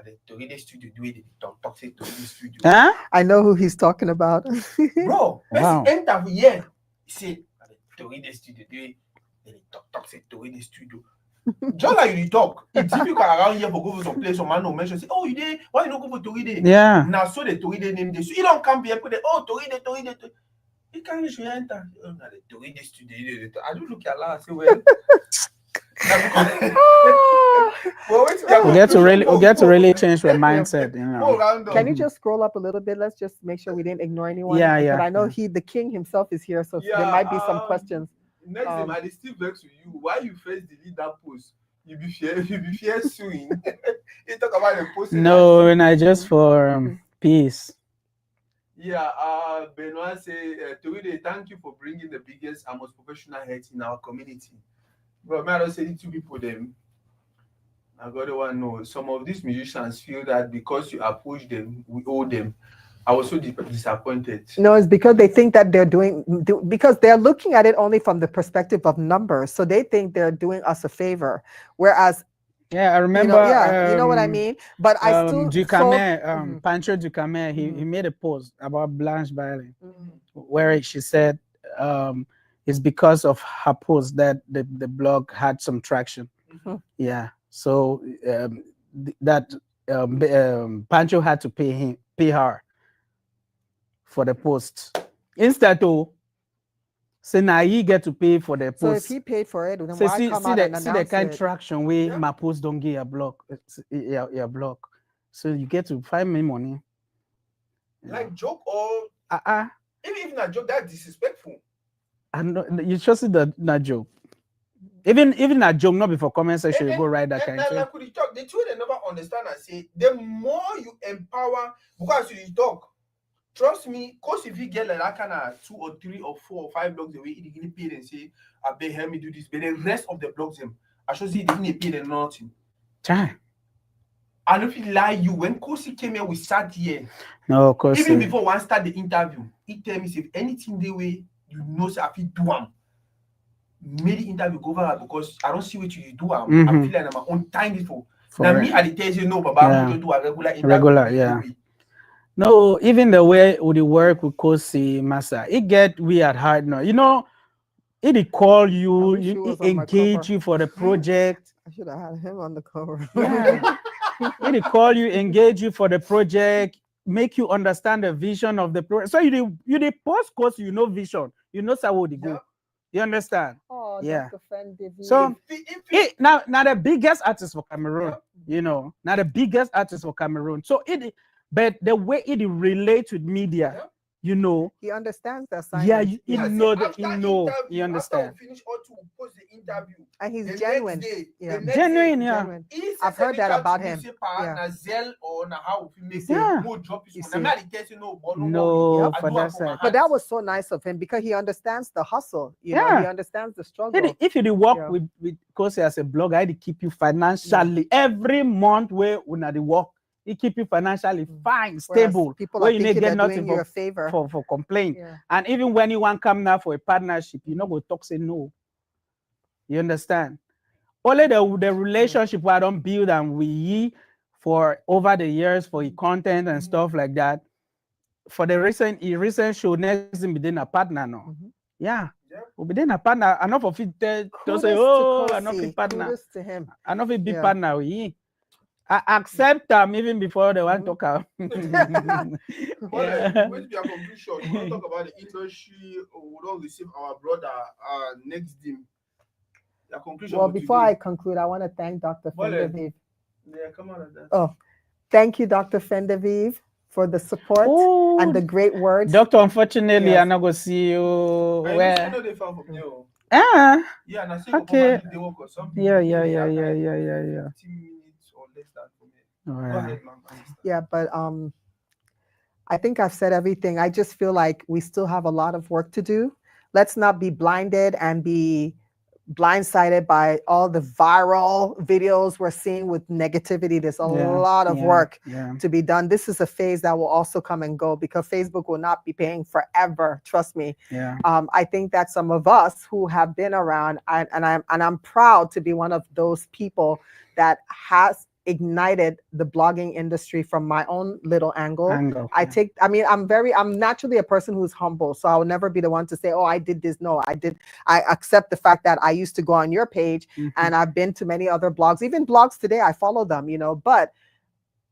the Toridey studio do it, toxic Toridey studio. Huh? I know who he's talking about. Bro, person enter the year. He say, Toridey studio do it, toxic Toridey studio. Just like you talk, it's difficult around here for go for some place, some man no mention, say, oh, you did, why you not go for Toridey? Yeah. Now, so the Toridey name this. So you don't come here, put the, oh, Toridey. You can't reach your enter. Oh, now the Toridey studio. I do look at Allah, say, well. we get to really change your mindset. You know. Can you just scroll up a little bit? Let's just make sure we didn't ignore anyone. Yeah. But I know the king himself is here, so there might be some questions. Next time, I still vex with you. Why you first delete that post? You be fear suing. You talk about the post. No, and I just for peace. Yeah, Benoit say, Toridey, thank you for bringing the biggest and most professional heads in our community. But may I don't say two people them. I got to know. Some of these musicians feel that because you approach them, we owe them. I was so disappointed. No, it's because they think that because they're looking at it only from the perspective of numbers. So they think they're doing us a favor. Whereas, Yeah, I remember. you know what I mean? But I still Ducame, Pancho Ducame, he made a post about Blanche Bailey, where she said it's because of her post that the blog had some traction. Yeah, so Pancho had to pay her for the post. Instead, so now he get to pay for the post. So if he paid for it, then so why come out and announce see the kind of it? traction where my post don't get a block, your block. So you get to find me money. Like joke or even not joke, that's disrespectful. And you just see that not joke. Even a joke, not before comment section, you go write that kind of thing. Like we talk, the two they never understand and say the more you empower, because you talk. Trust me, cause if you get like that kind of 2 or 3 or 4 or 5 blogs away, it really paid and say, I beg help me do this. But the rest of the blogs them, I should see they didn't pay them nothing. Time. I don't feel lie you when Kosi came here, we sat here. No, of course. Even before one start the interview, he tell me if anything the way you know say I feel do am. Made the interview go over because I don't see what you do. I feel like I'm my own time before. Now me I tell you no, but I'm going to do a regular interview. Regular, yeah. No, even the way we work with Kosi Masa, it get weird hard now. You know, it call you, engage you for the project. I should have had him on the cover. Yeah. It call you, engage you for the project, make you understand the vision of the project. So you post course, you know vision, you know how they go. You understand? Oh, yeah. Dr. So now the biggest artist for Cameroon, you know, now the biggest artist for Cameroon. So but the way it relates with media, you know, he understands that science. Yeah, you understand. Finish or to post the interview, and he's genuine. Genuine. I've heard that about him. No, for that side. But that was so nice of him because he understands the hustle. You know, he understands the struggle. If you work with Kosi as a blogger, I keep you financially every month where when I work. It keep you financially fine, stable. People are thinking they're doing you a favor for complaint. And even when you want to come now for a partnership, you not go talk say no. You understand? Only the relationship I don't build and we for over the years for the content and stuff like that. For the recent show, next thing within a partner now. Yeah. We'll be in a partner. Enough of it to say, oh, enough of partner. Kudos to him. Enough of big partner. I accept them even before they want to talk. Wait to be a conclusion. We want to talk about the industry. We don't receive our brother next team. The conclusion. Well, before I conclude, I want to thank Dr. Fendevive. Yeah, come on. Oh, thank you, Dr. Fendevive, for the support and the great words. Doctor, unfortunately, I'm not going to see you. Yeah, okay. Yeah. Right. Yeah, but I think I've said everything. I just feel like we still have a lot of work to do. Let's not be blinded and be blindsided by all the viral videos we're seeing with negativity. There's a lot of work to be done. This is a phase that will also come and go because Facebook will not be paying forever. Trust me. I think that some of us who have been around, and I'm proud to be one of those people that has ignited the blogging industry from my own little angle. I'm naturally a person who's humble, so I will never be the one to say, oh, I did this. No, I accept the fact that I used to go on your page and I've been to many other blogs, even blogs today, I follow them, you know, but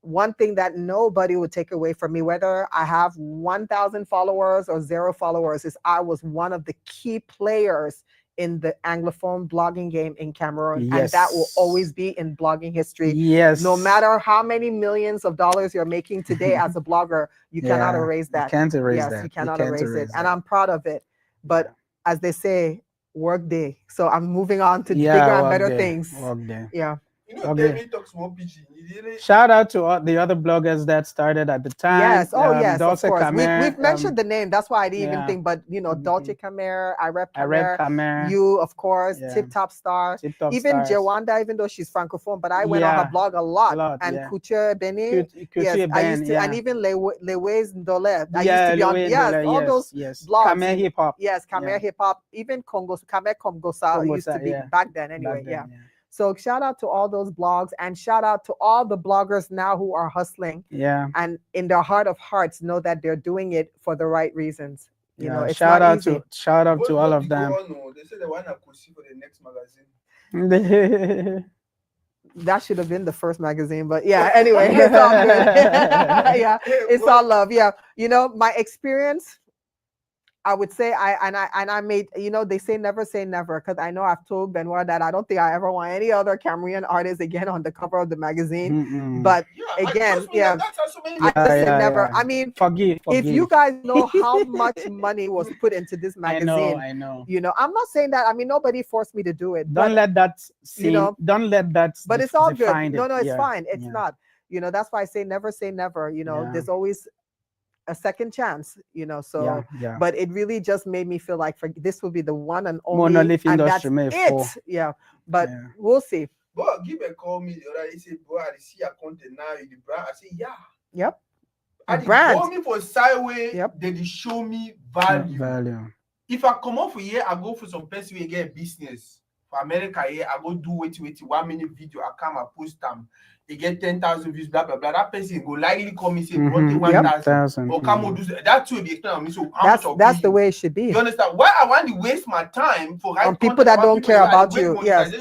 one thing that nobody would take away from me, whether I have 1,000 followers or 0 followers, is I was one of the key players in the Anglophone blogging game in Cameroon. And that will always be in blogging history. No matter how many millions of dollars you're making today as a blogger, you cannot erase that. You can't erase that. You cannot erase it. And I'm proud of it. But as they say, work day. So I'm moving on to bigger and better things. Work day. Yeah. You know, Okay. David talks more PG. Shout out to all the other bloggers that started at the time. Yes, oh yes, Dulce of course. Camer, We've mentioned the name. That's why I didn't even yeah. think. But you know, Dolce Camer, Irep Irep Camer, Camer, you of course, yeah. Tip Top Star, Tip Top even Stars. Jawanda, even though she's francophone, but I went on her Yeah, blog a lot. And yeah. Couture Benin, yes, Couture I Ben, used to, yeah. and even Lewes Ndole. I Yeah, used to be on, Louis yes, Ndole, all yes, those yes. blogs. Camer Hip Hop. Yes, Camer Yeah. Hip Hop, even Camer Congosa used to be yeah. back then. Anyway, Back then, yeah. So shout out to all those blogs, and shout out to all the bloggers now who are hustling. Yeah. And in their heart of hearts know that they're doing it for the right reasons. You know, it's shout not out easy. Shout out to all of them. They said they want to see for the next magazine. That should have been the first magazine, but yeah, anyway, it's all good. Yeah, it's all love. Yeah. You know, my experience, I would say I made, you know, they say never, because I know I've told Benoit that I don't think I ever want any other Cameroonian artist again on the cover of the magazine. But again, I just say never. I mean, forgive. If you guys know how much money was put into this magazine, I know. You know, I'm not saying that. I mean, nobody forced me to do it. Don't let that seem, you know, don't let that. But it's all good. No, it's yeah. fine. It's not. You know, that's why I say never say never. You know, there's always a second chance, you know, so but it really just made me feel like this will be the one and only monolith and industry that's it. Yeah, but we'll see. But give a call me the other day, say, boy, I see your content now in the brand. I say, yeah. Yep. And the brand call me for sideway, they show me value. If I come off for here, I go for some person we get business. For America here, I go do wait 1 minute video, I come and post them. They get 10,000 views, blah blah blah. That person go likely call me say, 1,000 or come on do that too. Be explain me. So that's the way it should be. You understand? Why I want to waste my time for on people that don't care about you? Yes.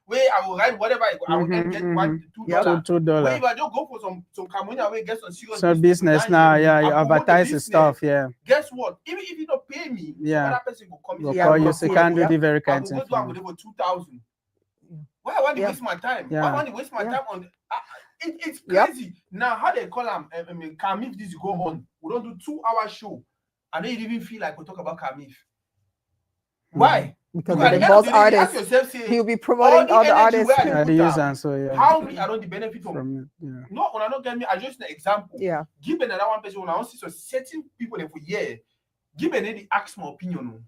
Where I will write whatever I will get $1, $2. Where if I just go for some Cameroonian way, get some serious business now, you advertise the stuff, Guess what? Even if you don't pay me, another person will come in. You can't do the very kind of thing. I will go for 2,000. Why I want to waste my time? Why I want to waste my time on? It's crazy. Now how they call them? Kamif, this go on. We don't do 2-hour show. I don't even feel like we talk about Kamif. Why? Because the boss artist, he'll be promoting all the artists. How I don't the benefit from it? No, when I don't get me, I just an example. Yeah. Give another one person when I want to see so certain people for year. Give any ask my opinion.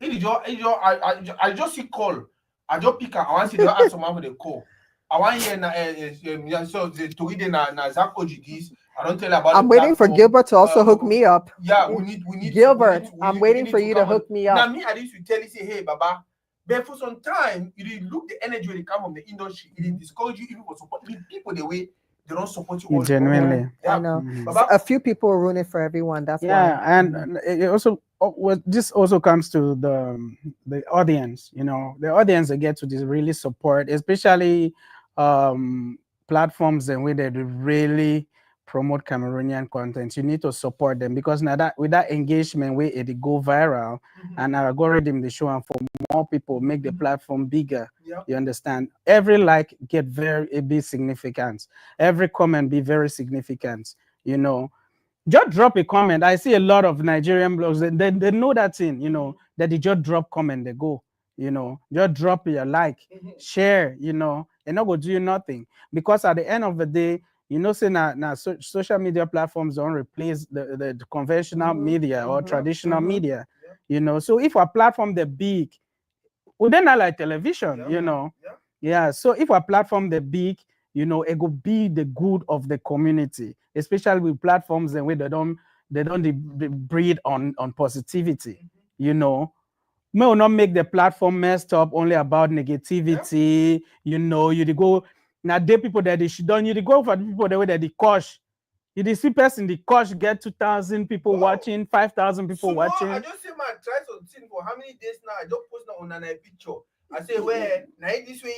I just see call. I just pick. I want to see the ask someone for the call. I want here so the Toridey na Zach this. I don't tell about. I'm waiting for Gilbert to also hook me up. Yeah, we need Gilbert. I'm waiting for you to hook me up. Now me, I used to tell you say, hey, Baba. But for some time, you look the energy when they come from the industry. It discourage you even for support. The people the way they don't support you. Genuinely, I know. Baba, a few people ruin it for everyone. That's why. And it also. This also comes to the audience. You know, the audience they get to really support, especially platforms and where they really promote Cameroonian content. You need to support them because now that with that engagement where it go viral and our algorithm they show and for more people make the platform bigger. You understand? Every like get a big significance. Every comment be very significant. You know. Just drop a comment. I see a lot of Nigerian blogs. They know that thing, you know, that they just drop comment, they go, you know, just drop your like, share, you know, and not go do you nothing. Because at the end of the day, you know, say now social media platforms don't replace the conventional media or traditional media, you know. So if our platform they're big, well, they're not like television, you know. So if our platform they're big, you know, it will be the good of the community, especially with platforms and where they don't breed on positivity, you know. May will not make the platform messed up only about negativity, you know. You go now, they people that they should don't you go for the people the way that they cosh. You see person the cosh get 2,000 people watching, 5,000 people watching. I just say man, try something for how many days now? I don't post now on a picture. I say where now this way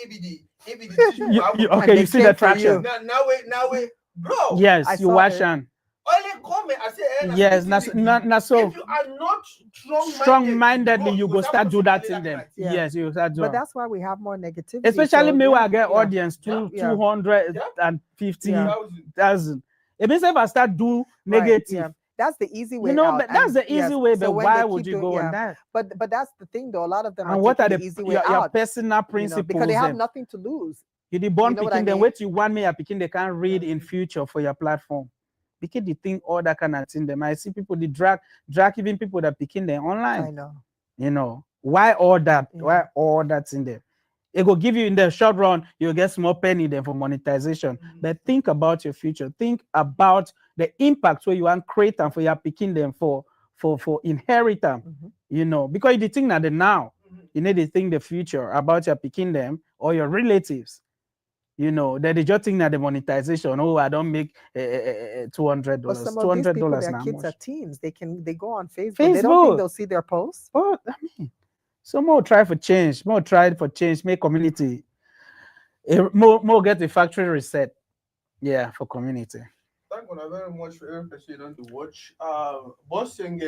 okay, you see the traction. Now wait, bro. Yes, you watch and only comment. I say yes, not so. If you are not strong-mindedly, you go start do that in them. Yes, you start do. But that's why we have more negativity. Especially me, I get audience 250,000. It means if I start do negative, that's the easy way You know, out. but that's And the easy yes, way. so But when why they would keep you doing, go on yeah, that? but that's the thing though. A lot of them are And what are taking the the easy way your out. personal principles? Because they have then? nothing to lose. You the born You know what picking I them. mean? Wait, you want me a picking they can't read in future for your platform. Because the thing all that kind of thing them. I see people the drag even people that picking them online. I know. You know why all that? Yeah. Why all that's in there? It will give you in the short run. You'll get small penny then for monetization. But think about your future. Think about the impact where you want create and for your picking them for inheritance. You know, because the thing that the now you need to think the future about your picking them or your relatives. You know, that they just think that the monetization. Oh, I don't make $200. But some of these people, $200 their now. kids are teens. They go on Facebook. They don't think they'll see their posts. Oh, I mean, so more try for change. More try for change. Make community. More get the factory reset. Yeah, for community. Thank you very much for every person you don't to watch. Boss saying,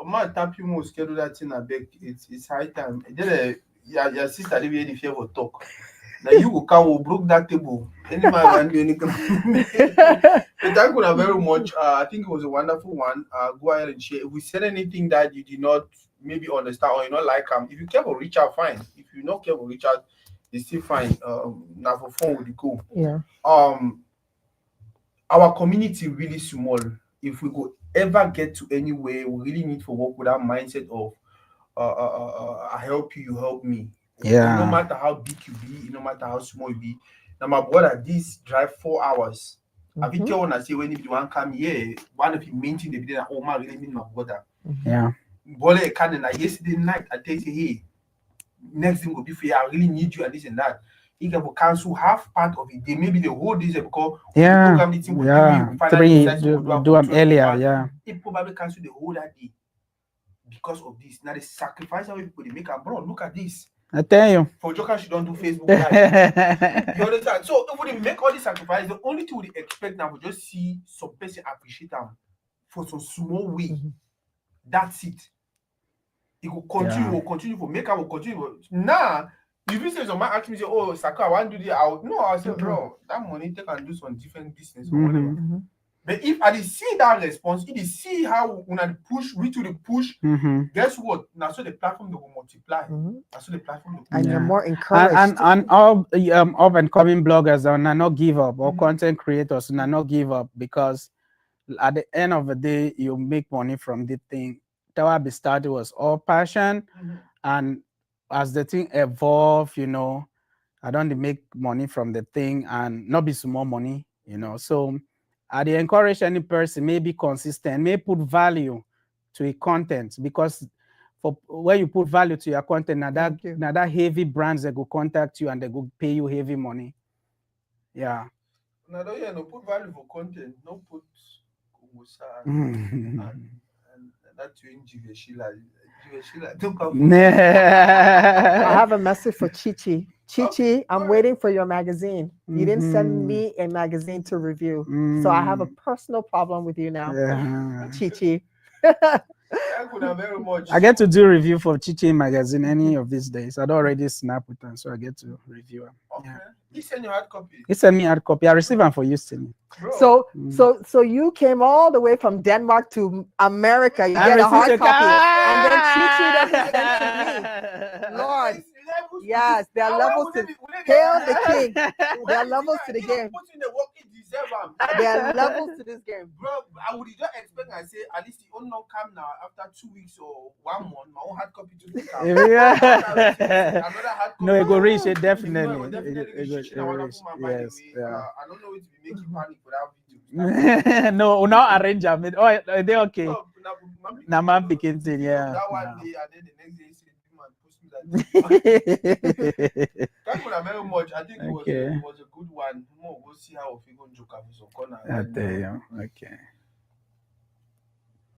my tap you most schedule that thing. I beg. It's high time. Then your sister live here if you ever talk. Now you will come will broke that table. Any man can do anything. But thank you very much. I think it was a wonderful one. Go ahead and share. If we said anything that you did not maybe understand or you not like if you care for reach out, fine. If you not care for reach out, it's still fine. Now for phone with the go. Yeah. Our community really small. If we go ever get to anywhere, we really need to work with that mindset of I help you, you help me. Yeah. No matter how big you be, no matter how small you be. Now my brother, this drive 4 hours. I think you wanna say when if you want to come here, one of you mention the video that oh my really mean my brother. Yeah. Mbole Ekaney like yesterday night, I tell you, hey, next thing will be for you, I really need you and this and that. He can cancel half part of it. They maybe the whole day because the program meeting will do them earlier. Yeah. He probably cancel the whole that day because of this. Now the sacrifice how people they make a bro. Look at this. I tell you. For Joker, she don't do Facebook Live. You understand? So if we make all these sacrifices, the only thing we expect now we just see some person appreciate them for some small way. That's it. It will continue, will continue for make will continue. Now, if you say someone ask me, say, oh, Saka, I want to do this, I say, bro, that money they can do some different business or whatever. But if I did see that response, if you see how when I push, we to the push, guess what? Now so the platform they will multiply. Now so the platform and you're more encouraged. And all up and coming bloggers are not give up, or content creators are not give up, because at the end of the day, you make money from the thing. Tower be started was all passion, and as the thing evolve, you know, I don't make money from the thing and not be small money, you know. So I encourage any person, may be consistent, may put value to a content, because for when you put value to your content, now that heavy brands that go contact you and they go pay you heavy money. Yeah. Now no put value for content, no put and that's when Sheila don't come. I have a message for Chichi. Chichi, I'm waiting for your magazine. You didn't send me a magazine to review. So I have a personal problem with you now. Chichi. Thank you very much. I get to do review for Chichi magazine any of these days. I'd already snap with them, so I get to review them. Okay. Yeah. He sent you hard copy. He sent me hard copy. I received them for Houston. So you came all the way from Denmark to America. You get a hard copy, and then Chichi doesn't send to me. Lord, yes, there are levels to hail the king. There are levels to the game. There are levels to this game, bro. I would just expect I say at least he will not come now after 2 weeks or 1 month. My own hard copy to come. Another hard copy. No, it go reach it definitely. Yes. I don't know what to be making panic for that video. No, not arrange them. Oh, they okay. Now man picking thing, yeah. That one day and then the next day he said, man, post me that. Thank you very much. I think it was a good one. We'll see how we go joke some corner. Okay.